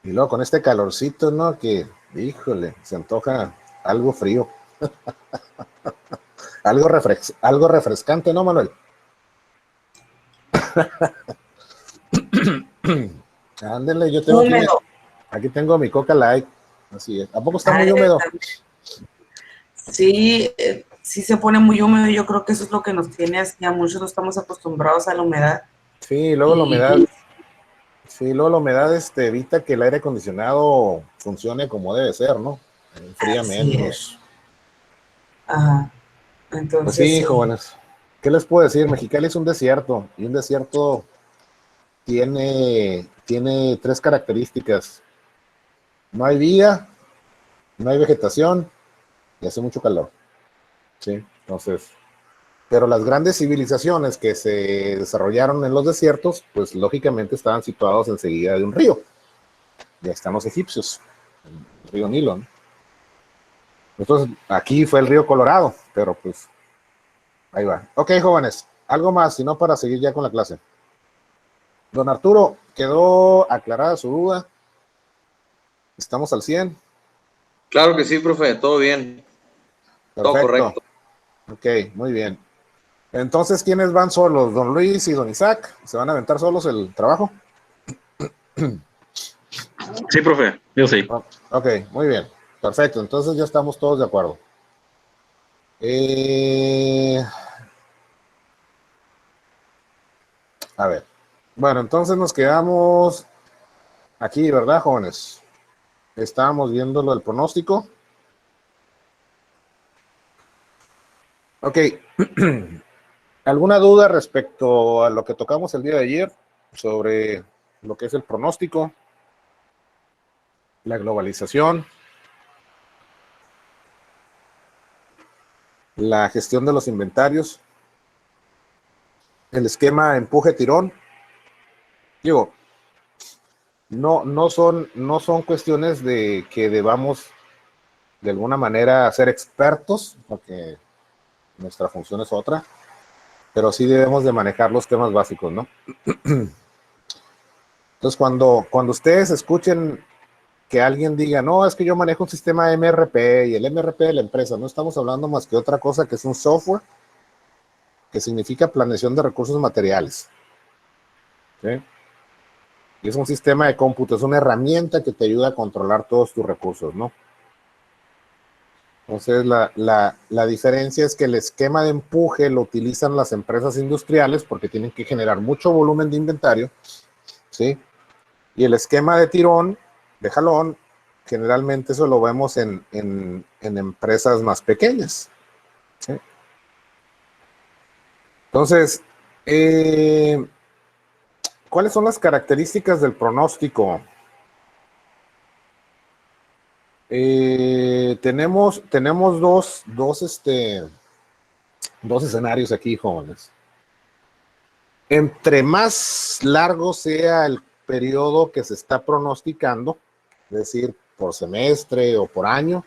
Y luego con este calorcito, ¿no? Que, híjole, se antoja algo frío. algo refrescante, ¿no, Manuel? Ándele, yo tengo aquí tengo mi Coca Light. Así es. ¿A poco está muy húmedo? Sí, sí se pone muy húmedo. Yo creo que eso es lo que nos tiene así. A muchos no estamos acostumbrados a la humedad. Sí, luego la humedad. Sí, luego la humedad evita que el aire acondicionado funcione como debe ser, ¿no? Enfría menos. Ajá. Entonces, pues sí, jóvenes. ¿Qué les puedo decir? Mexicali es un desierto, y un desierto tiene 3 características. No hay vida, no hay vegetación y hace mucho calor. Sí, entonces, pero las grandes civilizaciones que se desarrollaron en los desiertos, pues lógicamente estaban situados enseguida de un río. Ya están los egipcios, el río Nilo, ¿no? Entonces, aquí fue el río Colorado, pero pues, ahí va. Ok, jóvenes, algo más, si no para seguir ya con la clase. Don Arturo, ¿quedó aclarada su duda? ¿Estamos al 100? Claro que sí, profe, todo bien. Perfecto. Todo correcto. Ok, muy bien. Entonces, ¿quiénes van solos? ¿Don Luis y don Isaac? ¿Se van a aventar solos el trabajo? Sí, profe, yo sí. Ok, muy bien. Perfecto, entonces ya estamos todos de acuerdo. A ver. Bueno, entonces nos quedamos aquí, ¿verdad, jóvenes? Estábamos viendo lo del pronóstico. Ok. ¿Alguna duda respecto a lo que tocamos el día de ayer sobre lo que es el pronóstico, la globalización, la gestión de los inventarios, el esquema empuje-tirón? Digo, no son cuestiones de que debamos de alguna manera ser expertos, porque nuestra función es otra, pero sí debemos de manejar los temas básicos, ¿no? Entonces, cuando ustedes escuchen que alguien diga, no, es que yo manejo un sistema MRP y el MRP de la empresa, no estamos hablando más que otra cosa que es un software que significa planeación de recursos materiales. ¿Sí? Y es un sistema de cómputo, es una herramienta que te ayuda a controlar todos tus recursos, ¿no? Entonces, la diferencia es que el esquema de empuje lo utilizan las empresas industriales porque tienen que generar mucho volumen de inventario, ¿sí? Y el esquema de tirón, de jalón, generalmente eso lo vemos en empresas más pequeñas, ¿sí? Entonces, ¿cuáles son las características del pronóstico? Tenemos dos escenarios aquí, jóvenes. Entre más largo sea el periodo que se está pronosticando, es decir, por semestre o por año,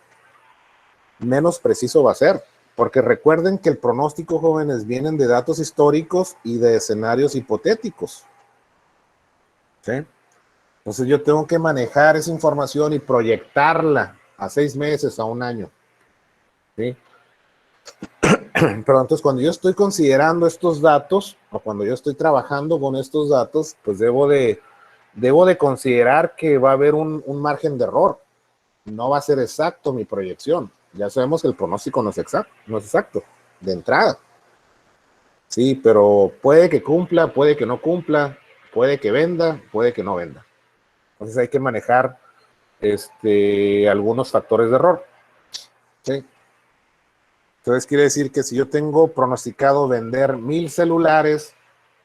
menos preciso va a ser. Porque recuerden que el pronóstico, jóvenes, vienen de datos históricos y de escenarios hipotéticos. ¿Sí? Entonces yo tengo que manejar esa información y proyectarla a 6 meses, a un año. ¿Sí? Pero entonces cuando yo estoy considerando estos datos, o cuando yo estoy trabajando con estos datos, pues debo de considerar que va a haber un margen de error. No va a ser exacto mi proyección. Ya sabemos que el pronóstico no es exacto de entrada. Sí, pero puede que cumpla, puede que no cumpla, puede que venda, puede que no venda. Entonces hay que manejar algunos factores de error. ¿Sí? Entonces quiere decir que si yo tengo pronosticado vender 1000 celulares,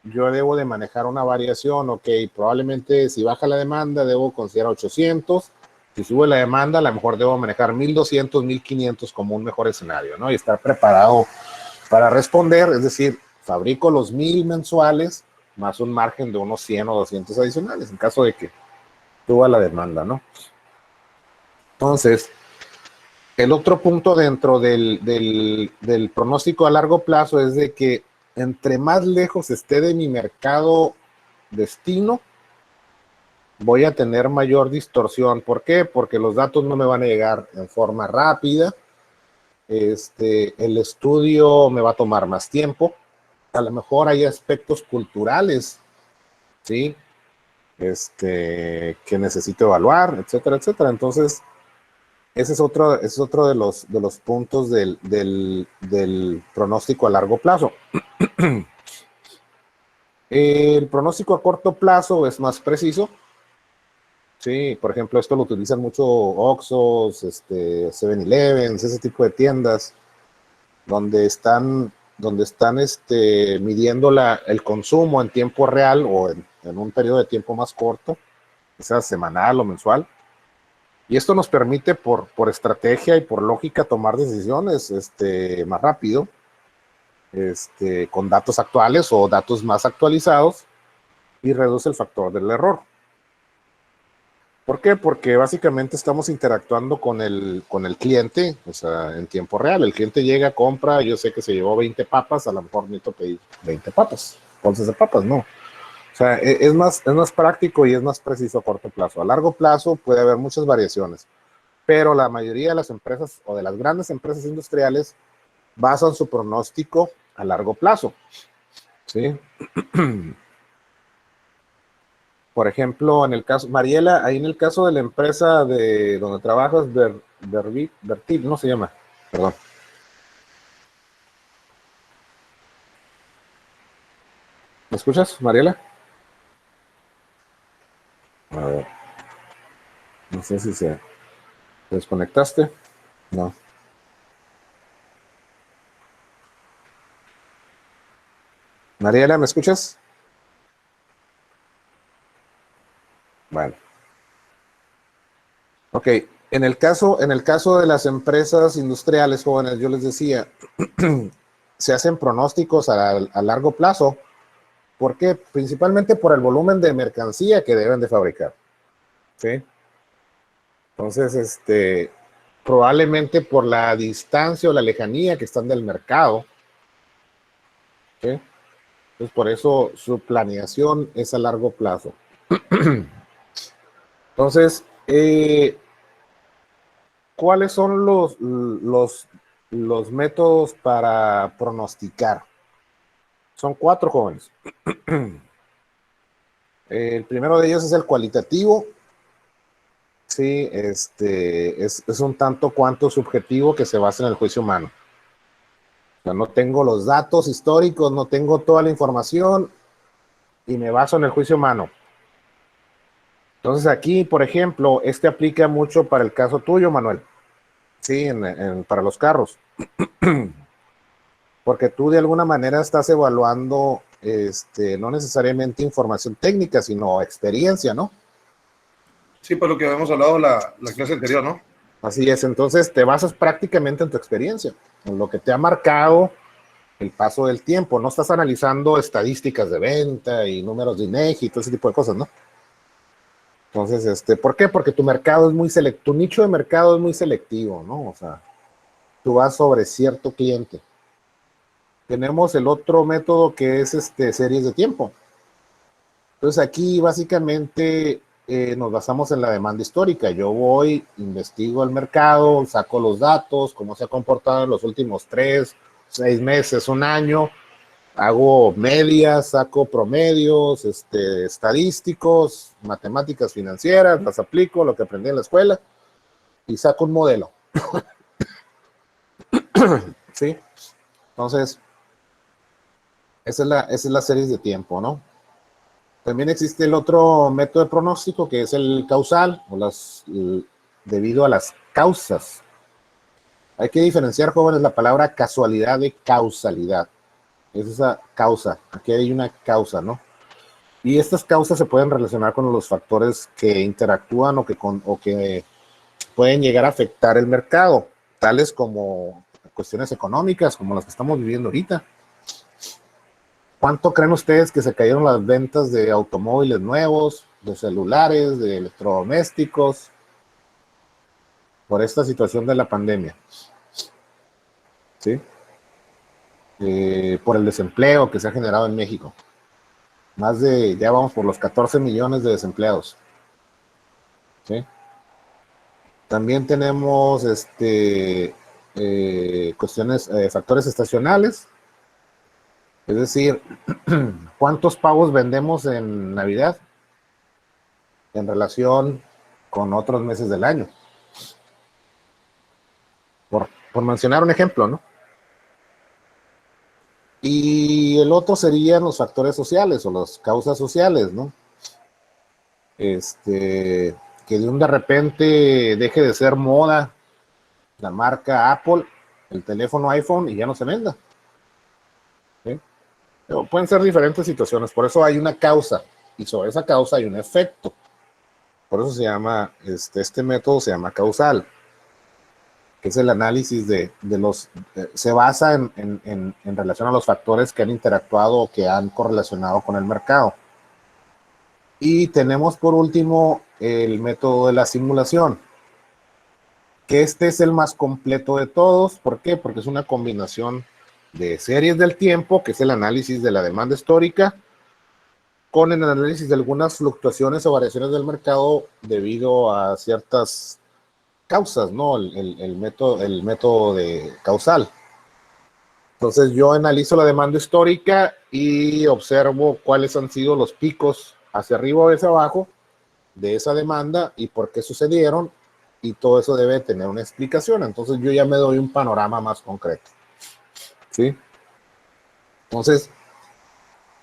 yo debo de manejar una variación. Ok, probablemente si baja la demanda debo considerar 800. Si sube la demanda, a lo mejor debo manejar 1200, 1500 como un mejor escenario, ¿no? Y estar preparado para responder, es decir, fabrico los 1000 mensuales más un margen de unos 100 o 200 adicionales en caso de que suba la demanda, ¿no? Entonces, el otro punto dentro del pronóstico a largo plazo es de que entre más lejos esté de mi mercado destino, voy a tener mayor distorsión. ¿Por qué? Porque los datos no me van a llegar en forma rápida. El estudio me va a tomar más tiempo. A lo mejor hay aspectos culturales, ¿sí? Que necesito evaluar, etcétera, etcétera. Entonces, ese es otro de los puntos del pronóstico a largo plazo. El pronóstico a corto plazo es más preciso. Sí, por ejemplo, esto lo utilizan mucho Oxxos, 7-Eleven, ese tipo de tiendas, donde están midiendo el consumo en tiempo real o en un periodo de tiempo más corto, sea semanal o mensual. Y esto nos permite por estrategia y por lógica tomar decisiones más rápido, con datos actuales o datos más actualizados, y reduce el factor del error. ¿Por qué? Porque básicamente estamos interactuando con el cliente, o sea, en tiempo real. El cliente llega, compra, yo sé que se llevó 20 papas, a lo mejor necesito pedir 20 papas, bolsas de papas, no. O sea, es más práctico y es más preciso a corto plazo. A largo plazo puede haber muchas variaciones, pero la mayoría de las empresas o de las grandes empresas industriales basan su pronóstico a largo plazo. ¿Sí? Por ejemplo, en el caso, Mariela, ahí en el caso de la empresa de donde trabajas, Vertil, ¿no se llama? Perdón. ¿Me escuchas, Mariela? A ver. No sé si se desconectaste. No. Mariela, ¿me escuchas? Bueno. Ok, en el caso de las empresas industriales, jóvenes, yo les decía, se hacen pronósticos a largo plazo. ¿Por qué? Principalmente por el volumen de mercancía que deben de fabricar. ¿Sí? Entonces, probablemente por la distancia o la lejanía que están del mercado. ¿Sí? Entonces, por eso su planeación es a largo plazo. Entonces, ¿cuáles son los métodos para pronosticar? Son 4, jóvenes. El primero de ellos es el cualitativo. Sí, es un tanto cuanto subjetivo que se basa en el juicio humano. O sea, no tengo los datos históricos, no tengo toda la información y me baso en el juicio humano. Entonces aquí, por ejemplo, aplica mucho para el caso tuyo, Manuel. Sí, para los carros. Porque tú de alguna manera estás evaluando no necesariamente información técnica, sino experiencia, ¿no? Sí, por lo que habíamos hablado la clase anterior, ¿no? Así es, entonces te basas prácticamente en tu experiencia, en lo que te ha marcado el paso del tiempo. No estás analizando estadísticas de venta y números de INEGI y todo ese tipo de cosas, ¿no? Entonces, ¿por qué? Porque tu mercado es muy selectivo, tu nicho de mercado es muy selectivo, ¿no? O sea, tú vas sobre cierto cliente. Tenemos el otro método que es series de tiempo. Entonces aquí básicamente nos basamos en la demanda histórica. Yo voy, investigo el mercado, saco los datos, cómo se ha comportado en los últimos 3, 6 meses, un año, hago medias, saco promedios, estadísticos, matemáticas financieras, las aplico, lo que aprendí en la escuela, y saco un modelo. ¿Sí? Entonces, esa es la serie de tiempo, ¿no? También existe el otro método de pronóstico, que es el causal, debido a las causas. Hay que diferenciar, jóvenes, la palabra casualidad de causalidad. Es esa causa, aquí hay una causa, ¿no? Y estas causas se pueden relacionar con los factores que interactúan o que pueden llegar a afectar el mercado, tales como cuestiones económicas, como las que estamos viviendo ahorita. ¿Cuánto creen ustedes que se cayeron las ventas de automóviles nuevos, de celulares, de electrodomésticos, por esta situación de la pandemia? ¿Sí? Por el desempleo que se ha generado en México. Ya vamos por los 14 millones de desempleados. ¿Sí? También tenemos factores estacionales, es decir, ¿cuántos pavos vendemos en Navidad en relación con otros meses del año? Por mencionar un ejemplo, ¿no? Y el otro serían los factores sociales o las causas sociales, ¿no? Que de repente deje de ser moda la marca Apple, el teléfono iPhone, y ya no se venda. ¿Sí? Pero pueden ser diferentes situaciones, por eso hay una causa, y sobre esa causa hay un efecto. Por eso se llama, este método se llama causal, que es el análisis se basa en relación a los factores que han interactuado o que han correlacionado con el mercado. Y tenemos por último el método de la simulación, que es el más completo de todos. ¿Por qué? Porque es una combinación de series del tiempo, que es el análisis de la demanda histórica, con el análisis de algunas fluctuaciones o variaciones del mercado debido a ciertas causas, ¿no? El método de causal. Entonces yo analizo la demanda histórica y observo cuáles han sido los picos hacia arriba o hacia abajo de esa demanda y por qué sucedieron, y todo eso debe tener una explicación. Entonces yo ya me doy un panorama más concreto. ¿Sí? Entonces,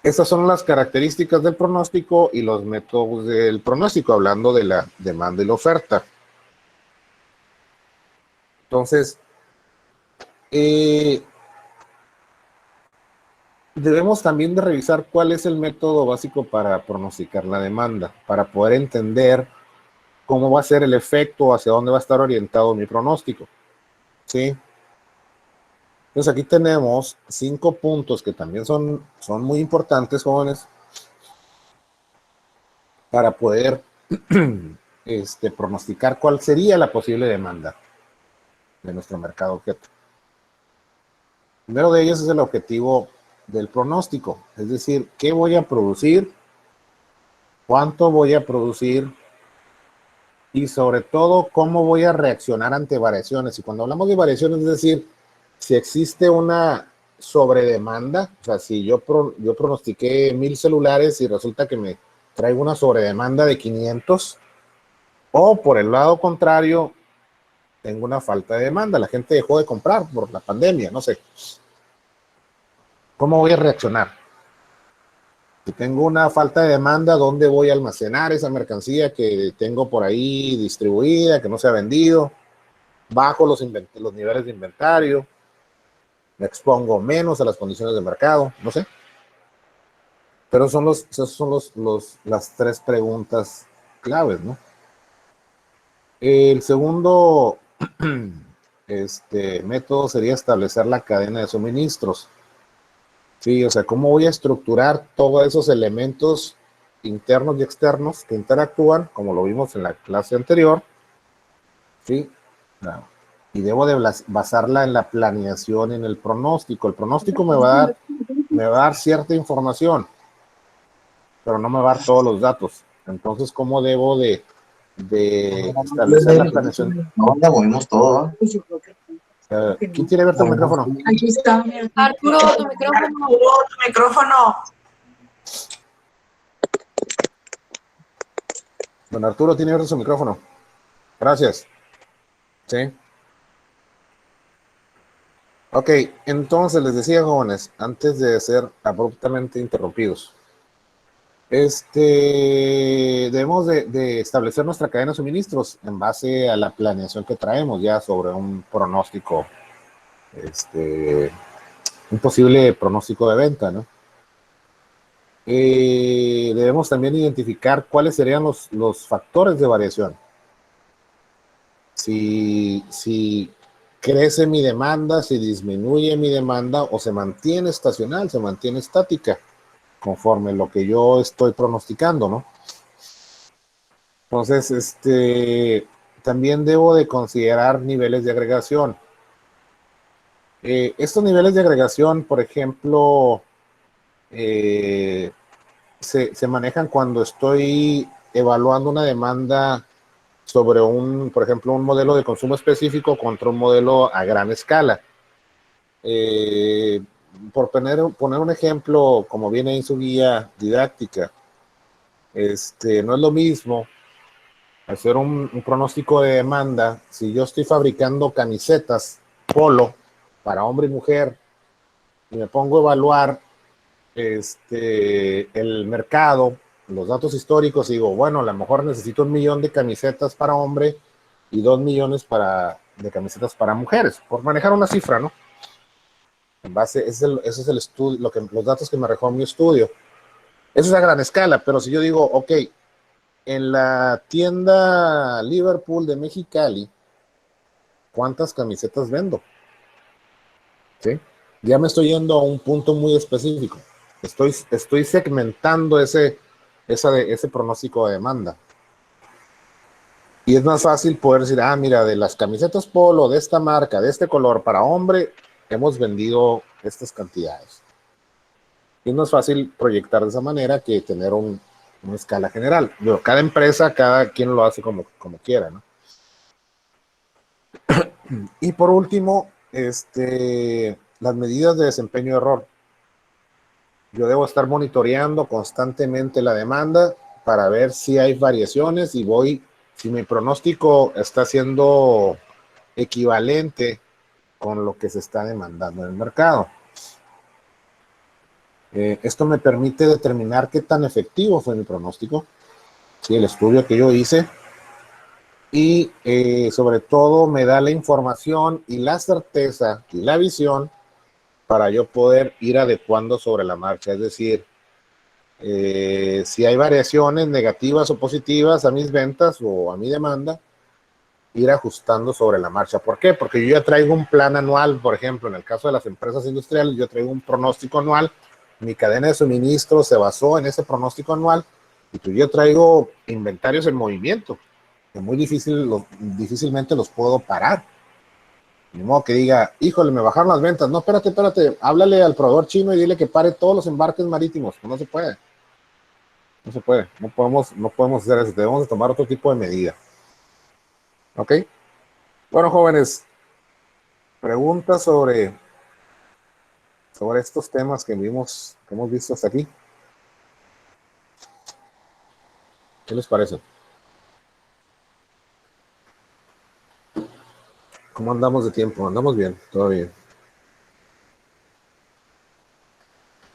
esas son las características del pronóstico y los métodos del pronóstico, hablando de la demanda y la oferta. Entonces, debemos también de revisar cuál es el método básico para pronosticar la demanda, para poder entender cómo va a ser el efecto, hacia dónde va a estar orientado mi pronóstico. ¿Sí? Entonces aquí tenemos 5 puntos que también son muy importantes, jóvenes, para poder pronosticar cuál sería la posible demanda de nuestro mercado objeto. Primero de ellos es el objetivo del pronóstico, es decir, ¿qué voy a producir? ¿Cuánto voy a producir? Y sobre todo, ¿cómo voy a reaccionar ante variaciones? Y cuando hablamos de variaciones, es decir, si existe una sobredemanda, o sea, si yo pronostiqué 1000 celulares y resulta que me traigo una sobredemanda de 500, o por el lado contrario, tengo una falta de demanda, la gente dejó de comprar por la pandemia, no sé. ¿Cómo voy a reaccionar? Si tengo una falta de demanda, ¿dónde voy a almacenar esa mercancía que tengo por ahí distribuida, que no se ha vendido? Bajo los niveles de inventario, me expongo menos a las condiciones de mercado, no sé. Pero esas son las 3 preguntas claves, ¿no? El segundo método sería establecer la cadena de suministros. Sí, o sea, ¿cómo voy a estructurar todos esos elementos internos y externos que interactúan, como lo vimos en la clase anterior? Sí, y debo de basarla en la planeación, en el pronóstico. El pronóstico me va a dar cierta información, pero no me va a dar todos los datos. Entonces, ¿cómo debo de establecer la planeación? No, ya movimos todo. ¿Quién quiere ver tu micrófono? Aquí está. Arturo, tu micrófono. Arturo, tu micrófono. Don Arturo tiene abierto su micrófono. Gracias. Sí. Ok, entonces les decía, jóvenes, antes de ser abruptamente interrumpidos, debemos de establecer nuestra cadena de suministros en base a la planeación que traemos ya sobre un pronóstico, un posible pronóstico de venta, ¿no? Debemos también identificar cuáles serían los factores de variación. Si crece mi demanda, si disminuye mi demanda o se mantiene estacional, se mantiene estática, conforme lo que yo estoy pronosticando, ¿no? Entonces, también debo de considerar niveles de agregación. Estos niveles de agregación, por ejemplo, se manejan cuando estoy evaluando una demanda sobre por ejemplo, un modelo de consumo específico contra un modelo a gran escala. Por poner un ejemplo, como viene en su guía didáctica, no es lo mismo hacer un pronóstico de demanda si yo estoy fabricando camisetas polo para hombre y mujer y me pongo a evaluar el mercado, los datos históricos, y digo, bueno, a lo mejor necesito 1 millón de camisetas para hombre y 2 millones de camisetas para mujeres, por manejar una cifra, ¿no? En base, ese es el estudio, los datos que me arrojó mi estudio. Eso es a gran escala, pero si yo digo, ok, en la tienda Liverpool de Mexicali, ¿cuántas camisetas vendo? ¿Sí? Ya me estoy yendo a un punto muy específico. Estoy segmentando ese pronóstico de demanda. Y es más fácil poder decir, mira, de las camisetas polo, de esta marca, de este color, para hombre, hemos vendido estas cantidades. Y es más fácil proyectar de esa manera que tener una escala general. Pero cada empresa, cada quien lo hace como quiera, ¿no? Y por último, las medidas de desempeño-error. Yo debo estar monitoreando constantemente la demanda para ver si hay variaciones y si mi pronóstico está siendo equivalente con lo que se está demandando en el mercado. Esto me permite determinar qué tan efectivo fue mi pronóstico, ¿sí? El estudio que yo hice, y sobre todo me da la información y la certeza y la visión para yo poder ir adecuando sobre la marcha. Es decir, si hay variaciones negativas o positivas a mis ventas o a mi demanda, ir ajustando sobre la marcha. ¿Por qué? Porque yo ya traigo un plan anual. Por ejemplo, en el caso de las empresas industriales, yo traigo un pronóstico anual. Mi cadena de suministro se basó en ese pronóstico anual, y pues yo traigo inventarios en movimiento, que muy difícilmente los puedo parar. Ni modo que diga, híjole, me bajaron las ventas. No, espérate, háblale al proveedor chino y dile que pare todos los embarques marítimos. Pues no se puede. No se puede. No podemos hacer eso. Debemos de tomar otro tipo de medida. ¿Ok? Bueno, jóvenes, preguntas sobre estos temas que hemos visto hasta aquí. ¿Qué les parece? ¿Cómo andamos de tiempo? ¿Andamos bien? Todo bien.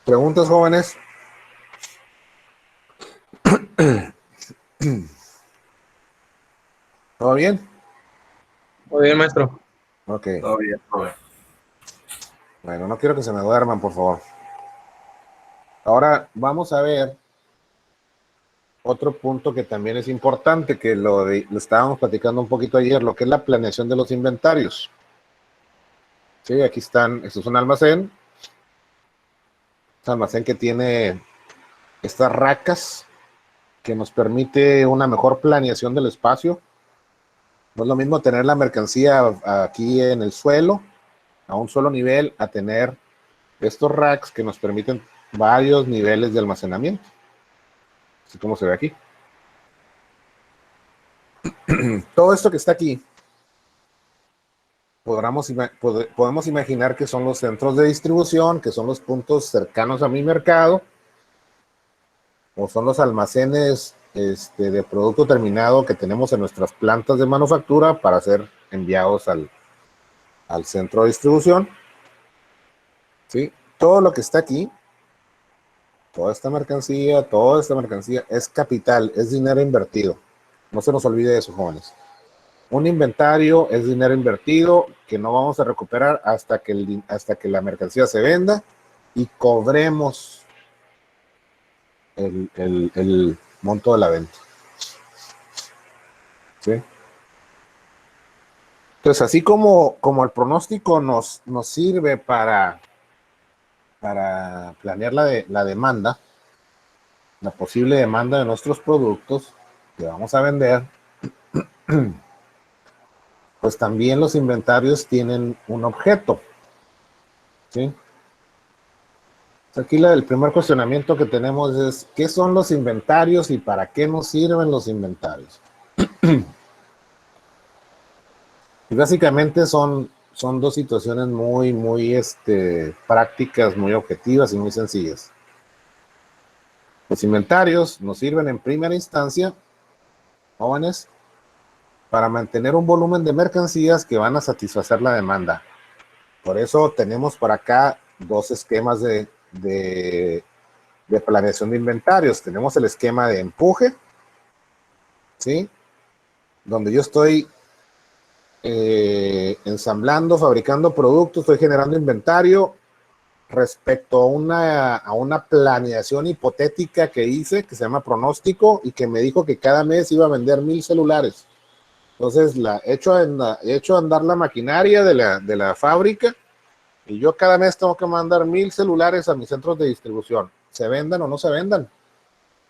¿Preguntas, jóvenes? ¿Todo bien? Muy bien, maestro. Ok. Todo bien, todo bien. Bueno, no quiero que se me duerman, por favor. Ahora vamos a ver otro punto que también es importante, que lo estábamos platicando un poquito ayer, lo que es la planeación de los inventarios. Sí, aquí están, esto es un almacén. Es un almacén que tiene estas racas que nos permite una mejor planeación del espacio. No es lo mismo tener la mercancía aquí en el suelo, a un solo nivel, a tener estos racks que nos permiten varios niveles de almacenamiento, así como se ve aquí. Todo esto que está aquí, podemos imaginar que son los centros de distribución, que son los puntos cercanos a mi mercado, o son los almacenes de producto terminado que tenemos en nuestras plantas de manufactura para ser enviados al centro de distribución. ¿Sí? Todo lo que está aquí, toda esta mercancía es capital, es dinero invertido. No se nos olvide eso, jóvenes. Un inventario es dinero invertido que no vamos a recuperar hasta que la mercancía se venda y cobremos el monto de la venta. ¿Sí? Entonces, así como el pronóstico nos sirve para planear la demanda, la posible demanda de nuestros productos que vamos a vender, pues también los inventarios tienen un objeto. ¿Sí? Aquí el primer cuestionamiento que tenemos es, ¿qué son los inventarios y para qué nos sirven los inventarios? Y básicamente son dos situaciones muy prácticas, muy objetivas y muy sencillas. Los inventarios nos sirven en primera instancia, jóvenes, para mantener un volumen de mercancías que van a satisfacer la demanda. Por eso tenemos por acá dos esquemas de planeación de inventarios. Tenemos el esquema de empuje, ¿sí? Donde yo estoy ensamblando, fabricando productos, estoy generando inventario respecto a una planeación hipotética que hice, que se llama pronóstico, y que me dijo que cada mes iba a vender 1000 celulares. Entonces, he hecho andar la maquinaria de la fábrica, y yo cada mes tengo que mandar 1000 celulares a mis centros de distribución, se vendan o no se vendan.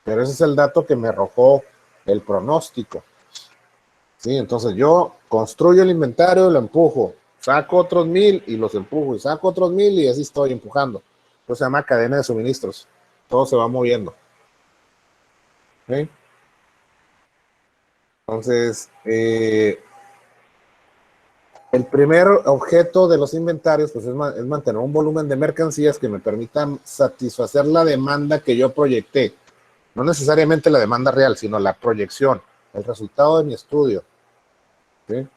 Pero ese es el dato que me arrojó el pronóstico. Sí, entonces yo construyo el inventario, lo empujo, saco otros 1000 y los empujo, y saco otros 1000 y así estoy empujando. Eso se llama cadena de suministros. Todo se va moviendo. ¿Sí? Entonces, el primer objeto de los inventarios pues es mantener un volumen de mercancías que me permitan satisfacer la demanda que yo proyecté. No necesariamente la demanda real, sino la proyección, el resultado de mi estudio. ¿Sí?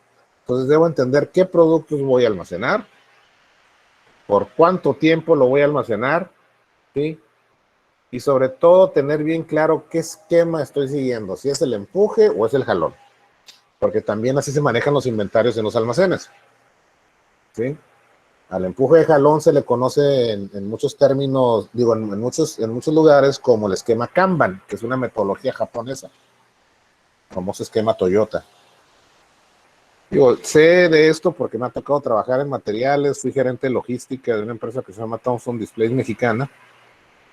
Entonces debo entender qué productos voy a almacenar, por cuánto tiempo lo voy a almacenar, ¿sí? Y sobre todo tener bien claro qué esquema estoy siguiendo, si es el empuje o es el jalón, porque también así se manejan los inventarios en los almacenes. ¿Sí? Al empuje de jalón se le conoce en muchos términos, digo, en muchos lugares como el esquema Kanban, que es una metodología japonesa, famoso esquema Toyota. Digo, sé de esto porque me ha tocado trabajar en materiales, fui gerente de logística de una empresa que se llama Thomson Displays mexicana,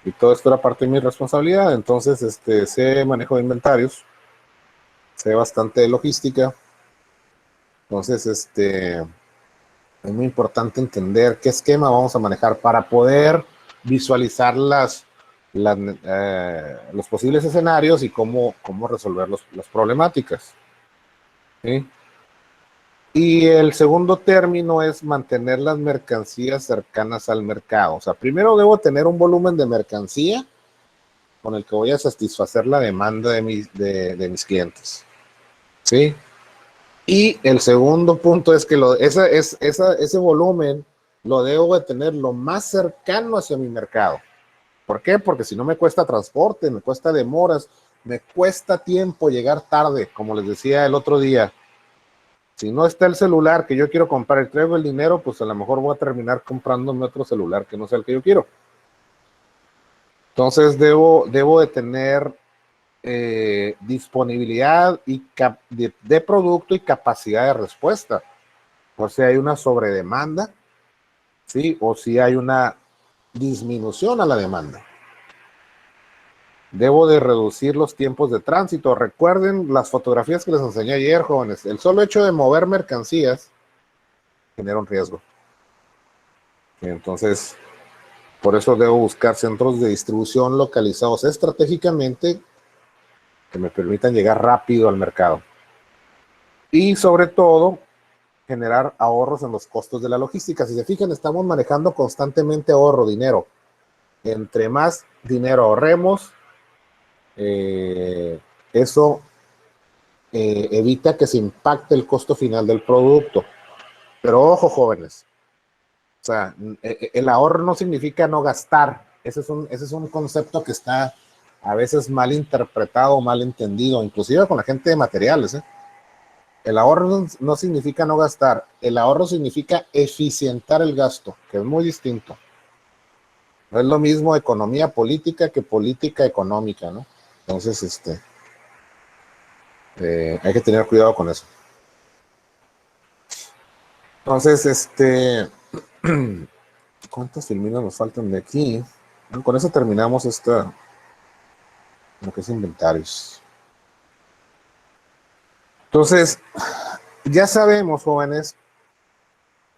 y todo esto era parte de mi responsabilidad. Entonces, sé manejo de inventarios, sé bastante de logística. Entonces, es muy importante entender qué esquema vamos a manejar para poder visualizar los posibles escenarios y cómo resolver las problemáticas. ¿Sí? Y el segundo término es mantener las mercancías cercanas al mercado. O sea, primero debo tener un volumen de mercancía con el que voy a satisfacer la demanda de mis clientes. ¿Sí? Y el segundo punto es que ese volumen lo debo de tener lo más cercano hacia mi mercado. ¿Por qué? Porque si no me cuesta transporte, me cuesta demoras, me cuesta tiempo llegar tarde, como les decía el otro día. Si no está el celular que yo quiero comprar y traigo el dinero, pues a lo mejor voy a terminar comprándome otro celular que no sea el que yo quiero. Entonces debo de tener disponibilidad de producto y capacidad de respuesta. Por si hay una sobredemanda, ¿sí? O si hay una disminución a la demanda. Debo de reducir los tiempos de tránsito. Recuerden las fotografías que les enseñé ayer, jóvenes. El solo hecho de mover mercancías genera un riesgo. Entonces, por eso debo buscar centros de distribución localizados estratégicamente que me permitan llegar rápido al mercado. Y sobre todo, generar ahorros en los costos de la logística. Si se fijan, estamos manejando constantemente ahorro, dinero. Entre más dinero ahorremos, eso evita que se impacte el costo final del producto. Pero ojo, jóvenes, o sea, el ahorro no significa no gastar. Ese es un concepto que está a veces mal interpretado, mal entendido, inclusive con la gente de materiales. El ahorro no significa no gastar. El ahorro significa eficientar el gasto, que es muy distinto. No es lo mismo economía política que política económica, ¿no? Entonces, hay que tener cuidado con eso. Entonces, ¿cuántos filminas nos faltan de aquí? Bueno, con eso terminamos lo que es inventarios. Entonces, ya sabemos, jóvenes,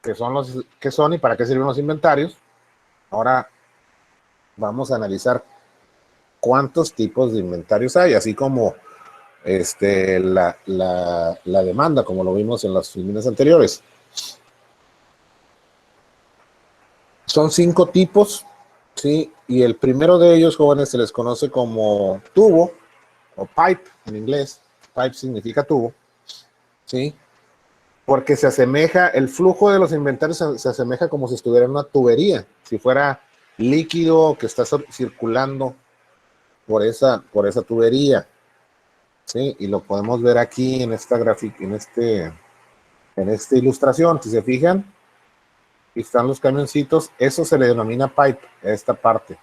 qué son y para qué sirven los inventarios. Ahora vamos a analizar cuántos tipos de inventarios hay, así como la demanda, como lo vimos en las filminas anteriores. Son 5 tipos, ¿sí? Y el primero de ellos, jóvenes, se les conoce como tubo o pipe en inglés. Pipe significa tubo, ¿sí? Porque se asemeja, el flujo de los inventarios se asemeja como si estuviera en una tubería, si fuera líquido que está circulando por esa tubería, ¿sí? Y lo podemos ver aquí en esta gráfica, en esta ilustración. Si se fijan, y están los camioncitos, eso se le denomina pipe, esta parte.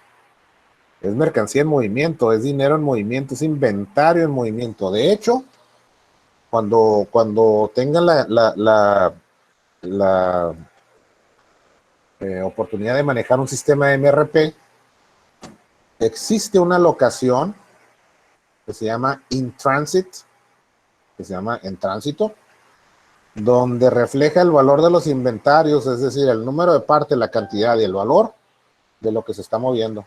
Es mercancía en movimiento, es dinero en movimiento, es inventario en movimiento. De hecho, cuando tengan la oportunidad de manejar un sistema MRP, existe una locación que se llama in transit, que se llama en tránsito, donde refleja el valor de los inventarios, es decir, el número de parte, la cantidad y el valor de lo que se está moviendo.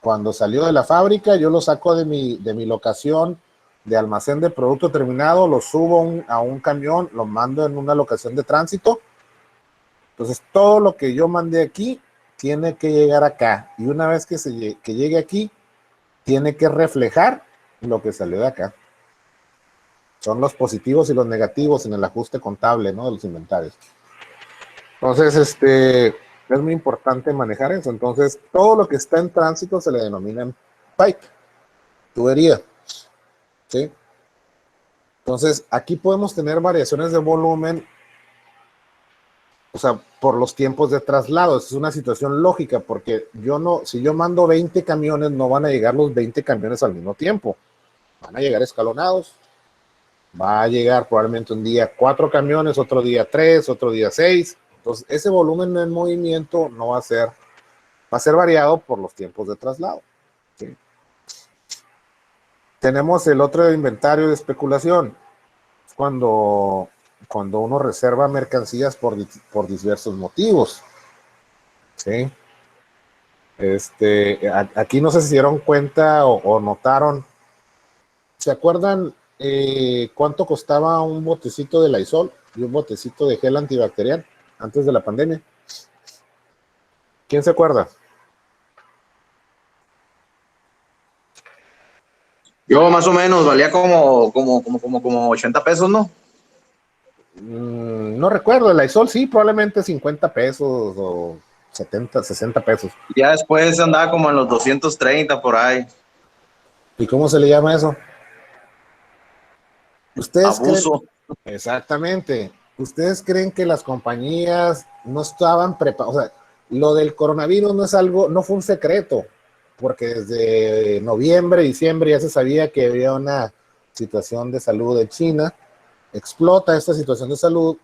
Cuando salió de la fábrica, yo lo saco de mi locación de almacén de producto terminado, lo subo a un camión, lo mando en una locación de tránsito. Entonces, todo lo que yo mandé aquí tiene que llegar acá. Y una vez que llegue aquí, tiene que reflejar lo que salió de acá. Son los positivos y los negativos en el ajuste contable, ¿no? De los inventarios. Entonces, es muy importante manejar eso. Entonces, todo lo que está en tránsito se le denomina pipe, tubería, ¿sí? Entonces, aquí podemos tener variaciones de volumen, o sea, por los tiempos de traslado. Es una situación lógica, porque si yo mando 20 camiones, no van a llegar los 20 camiones al mismo tiempo. Van a llegar escalonados. Va a llegar probablemente un día 4 camiones, otro día 3, otro día 6. Entonces, ese volumen en movimiento no va a ser variado por los tiempos de traslado, ¿sí? Tenemos el otro inventario de especulación. Es cuando uno reserva mercancías por diversos motivos, ¿sí? Aquí no sé si se dieron cuenta o notaron. ¿Se acuerdan cuánto costaba un botecito de Lysol y un botecito de gel antibacterial antes de la pandemia? ¿Quién se acuerda? Yo más o menos valía como 80 pesos, ¿no? No recuerdo, el Lysol sí, probablemente 50 pesos o 70, 60 pesos. Ya después andaba como en los 230 por ahí. ¿Y cómo se le llama eso? ¿Ustedes abuso? Exactamente. ¿Ustedes creen que las compañías no estaban preparadas? O sea, lo del coronavirus no fue un secreto, porque desde noviembre, diciembre ya se sabía que había una situación de salud en China. Explota esta situación de salud.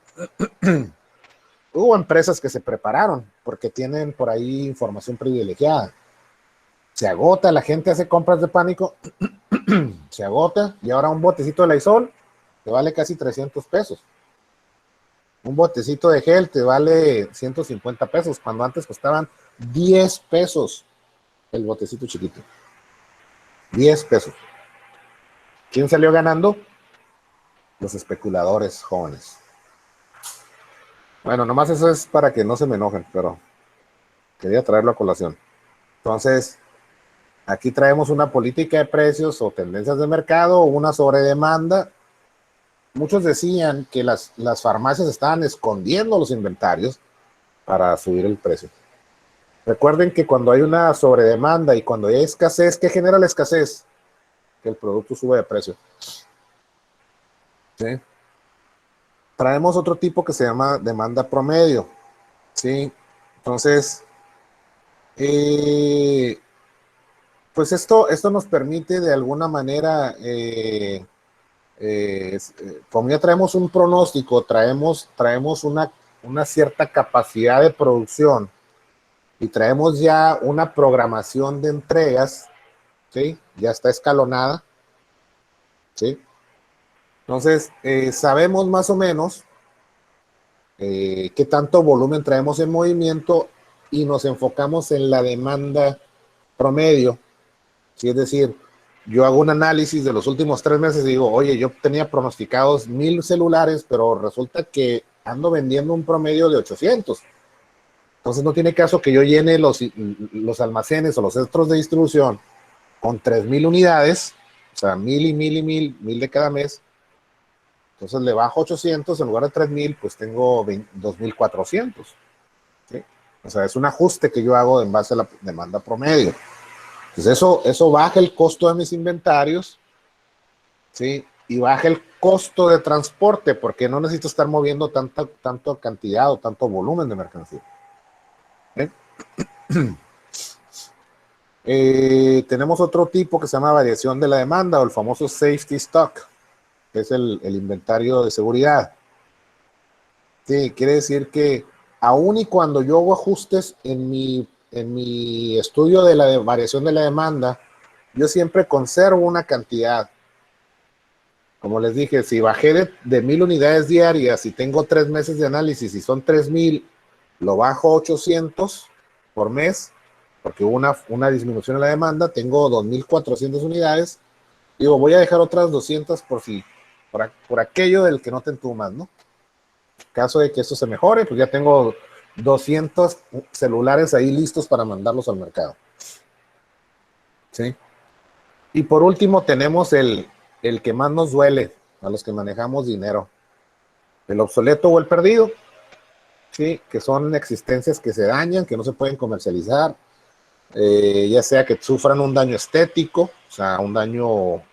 Hubo empresas que se prepararon porque tienen por ahí información privilegiada, Se agota, la gente hace compras de pánico, se agota, y ahora un botecito de Lysol te vale casi 300 pesos. Un botecito de gel te vale 150 pesos, cuando antes costaban 10 pesos el botecito chiquito. 10 pesos. ¿Quién salió ganando? Los especuladores jóvenes. Bueno, nomás eso es para que no se me enojen, pero quería traerlo a colación. Entonces, aquí traemos una política de precios o tendencias de mercado o una sobredemanda. Muchos decían que las farmacias estaban escondiendo los inventarios para subir el precio. Recuerden que cuando hay una sobredemanda y cuando hay escasez, ¿qué genera la escasez? Que el producto sube de precio. ¿Sí? Traemos otro tipo que se llama demanda promedio. ¿Sí? Entonces, pues esto nos permite de alguna manera, como ya traemos un pronóstico, traemos una cierta capacidad de producción y traemos ya una programación de entregas, ¿sí? Ya está escalonada, ¿sí? Entonces, sabemos más o menos qué tanto volumen traemos en movimiento y nos enfocamos en la demanda promedio, ¿sí? Es decir, yo hago un análisis de los últimos 3 meses y digo, oye, yo tenía pronosticados 1000 celulares, pero resulta que ando vendiendo un promedio de 800. Entonces no tiene caso que yo llene los almacenes o los centros de distribución con 3000 unidades, o sea, 1000 y 1000 y 1000 de cada mes. Entonces le bajo 800, en lugar de 3000, pues tengo 2400. ¿Sí? O sea, es un ajuste que yo hago en base a la demanda promedio. Entonces eso baja el costo de mis inventarios, ¿sí? Y baja el costo de transporte, porque no necesito estar moviendo tanta cantidad o tanto volumen de mercancía. Tenemos otro tipo que se llama variación de la demanda o el famoso safety stock, que es el inventario de seguridad. Sí, quiere decir que aun y cuando yo hago ajustes en mi estudio de la variación de la demanda, yo siempre conservo una cantidad. Como les dije, si bajé de 1000 unidades diarias y tengo 3 meses de análisis y son 3000, lo bajo a 800 por mes, porque hubo una disminución en la demanda, tengo 2400 unidades, digo, voy a dejar otras 200 por aquello del que no te entumas, ¿no? En caso de que esto se mejore, pues ya tengo 200 celulares ahí listos para mandarlos al mercado. ¿Sí? Y por último tenemos el que más nos duele a los que manejamos dinero, el obsoleto o el perdido. Sí, que son existencias que se dañan, que no se pueden comercializar, ya sea que sufran un daño estético, o sea, un daño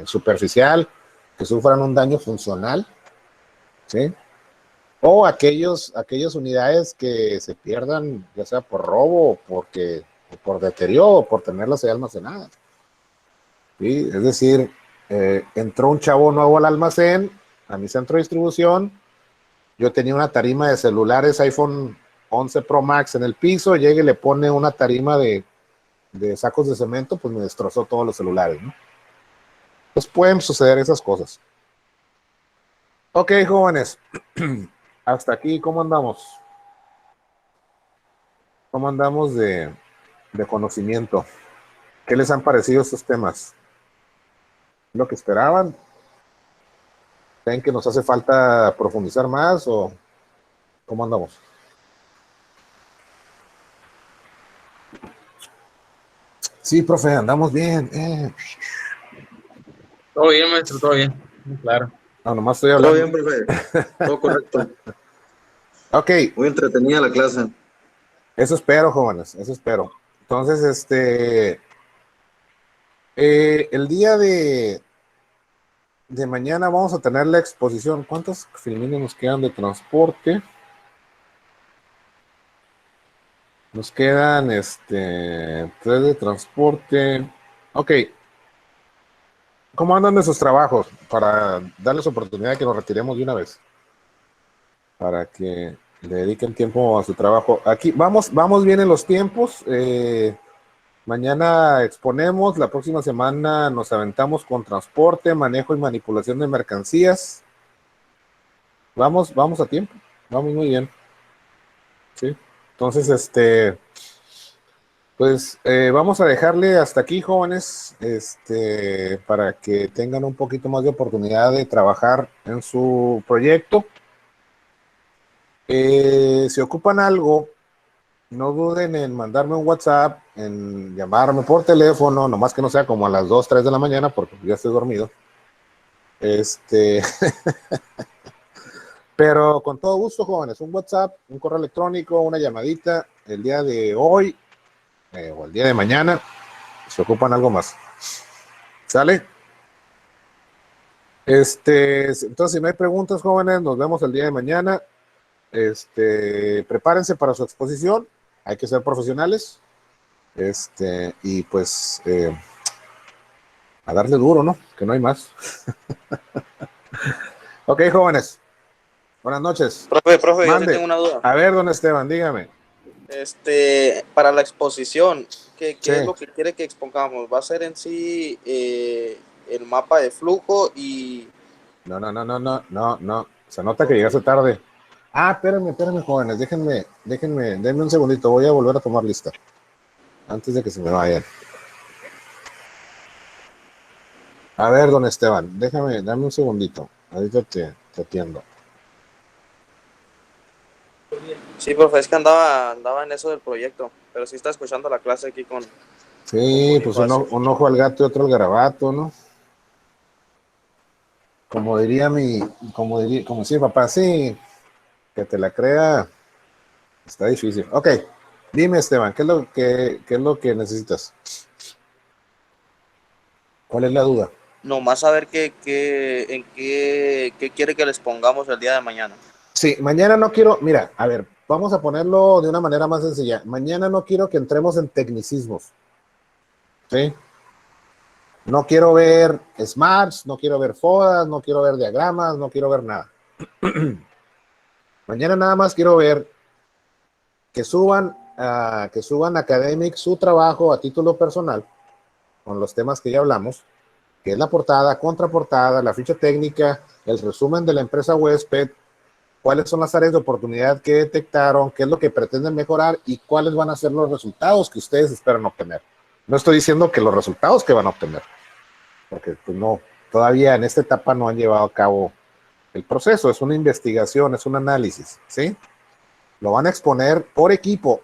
superficial, que sufran un daño funcional, ¿sí? O aquellas unidades que se pierdan, ya sea por robo, o por deterioro, o por tenerlas ahí almacenadas. ¿Sí? Es decir, entró un chavo nuevo al almacén, a mi centro de distribución. Yo tenía una tarima de celulares iPhone 11 Pro Max en el piso, llega y le pone una tarima de sacos de cemento, pues me destrozó todos los celulares, ¿no? Pues pueden suceder esas cosas. Ok, jóvenes, hasta aquí, ¿cómo andamos? ¿Cómo andamos de conocimiento? ¿Qué les han parecido estos temas? ¿Lo que esperaban? ¿Creen que nos hace falta profundizar más o cómo andamos? Sí, profe, andamos bien. Todo bien, maestro, todo bien. Claro. No, nomás estoy hablando. Todo bien, profe. Todo correcto. Ok. Muy entretenida la clase. Eso espero, jóvenes, eso espero. Entonces, el día de mañana vamos a tener la exposición. ¿Cuántos filmines nos quedan de transporte? Nos quedan 3 de transporte. Ok. ¿Cómo andan de sus trabajos? Para darles oportunidad de que nos retiremos de una vez. Para que le dediquen tiempo a su trabajo. Aquí vamos bien en los tiempos. Mañana exponemos, la próxima semana nos aventamos con transporte, manejo y manipulación de mercancías. Vamos a tiempo, vamos muy bien. Sí, entonces, pues vamos a dejarle hasta aquí, jóvenes, para que tengan un poquito más de oportunidad de trabajar en su proyecto. Si ocupan algo, no duden en mandarme un WhatsApp, en llamarme por teléfono, nomás que no sea como a las 2, 3 de la mañana, porque ya estoy dormido. Pero con todo gusto, jóvenes, un WhatsApp, un correo electrónico, una llamadita el día de hoy o el día de mañana, si ocupan algo más. ¿Sale? Entonces, si no hay preguntas, jóvenes, nos vemos el día de mañana. Prepárense para su exposición, hay que ser profesionales. Y pues a darle duro, ¿no? Que no hay más. Ok, jóvenes. Buenas noches. Profe, yo sí Mande. tengo una duda. A ver, don Esteban, dígame. Para la exposición, ¿qué Sí. es lo que quiere que expongamos? ¿Va a ser en sí el mapa de flujo y... No. Se nota que llegaste tarde. Espérenme, jóvenes. Denme un segundito. Voy a volver a tomar lista. Antes de que se me vayan. A ver, don Esteban, dame un segundito. Ahorita te atiendo. Sí, profe, es que andaba en eso del proyecto, pero sí está escuchando la clase aquí con... Sí, pues un ojo al gato y otro al garabato, ¿no? Como decía papá, sí, que te la crea, está difícil. Ok, dime, Esteban, ¿qué es lo que necesitas? ¿Cuál es la duda? Nomás saber en qué quiere que les pongamos el día de mañana. Sí, mañana no quiero, mira, a ver, vamos a ponerlo de una manera más sencilla. Mañana no quiero que entremos en tecnicismos. ¿Sí? No quiero ver smarts, no quiero ver FODAs, no quiero ver diagramas, no quiero ver nada. Mañana nada más quiero ver que suban Academic su trabajo a título personal con los temas que ya hablamos, que es la portada, contraportada, la ficha técnica, el resumen de la empresa huésped, cuáles son las áreas de oportunidad que detectaron, qué es lo que pretenden mejorar y cuáles van a ser los resultados que ustedes esperan obtener. No estoy diciendo que los resultados que van a obtener, porque pues no, todavía en esta etapa no han llevado a cabo el proceso, es una investigación, es un análisis, ¿sí? Lo van a exponer por equipo.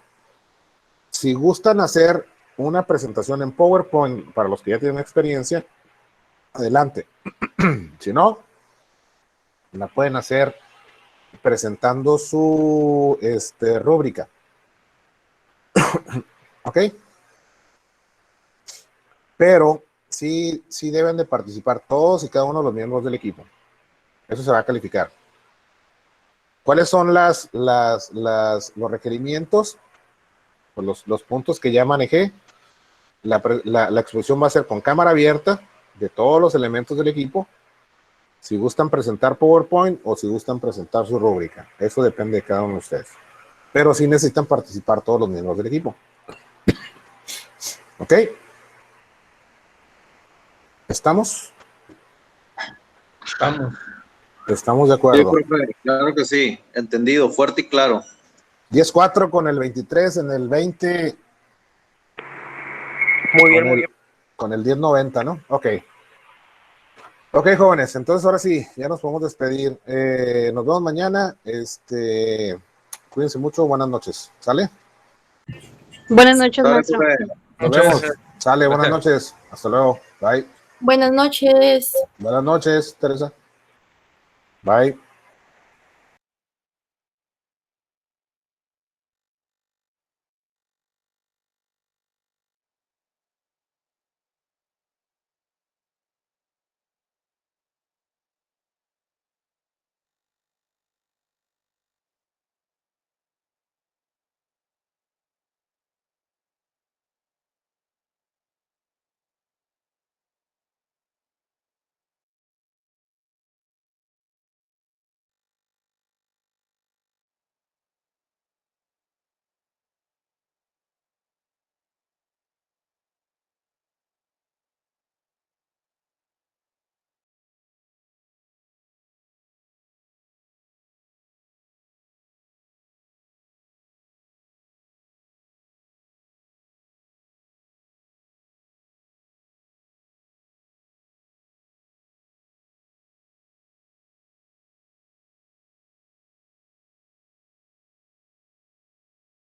Si gustan hacer una presentación en PowerPoint para los que ya tienen experiencia, adelante. Si no, la pueden hacer presentando su rúbrica. ¿Ok? Pero sí deben de participar todos y cada uno de los miembros del equipo. Eso se va a calificar. ¿Cuáles son los requerimientos? Pues los puntos que ya manejé. La exposición va a ser con cámara abierta de todos los elementos del equipo. Si gustan presentar PowerPoint o si gustan presentar su rúbrica. Eso depende de cada uno de ustedes. Pero sí necesitan participar todos los miembros del equipo. ¿Ok? ¿Estamos? Estamos de acuerdo. Sí, profe, claro que sí. Entendido, fuerte y claro. 10-4 con el 23 en el 20. Muy bien. Con el 10-90, ¿no? Ok. Ok, jóvenes, entonces ahora sí, ya nos podemos despedir. Nos vemos mañana. Cuídense mucho, buenas noches. ¿Sale? Buenas noches, Dale, maestro. profe. Nos vemos. Sale, buenas noches. Hasta luego. Bye. Buenas noches. Buenas noches, Teresa. Bye.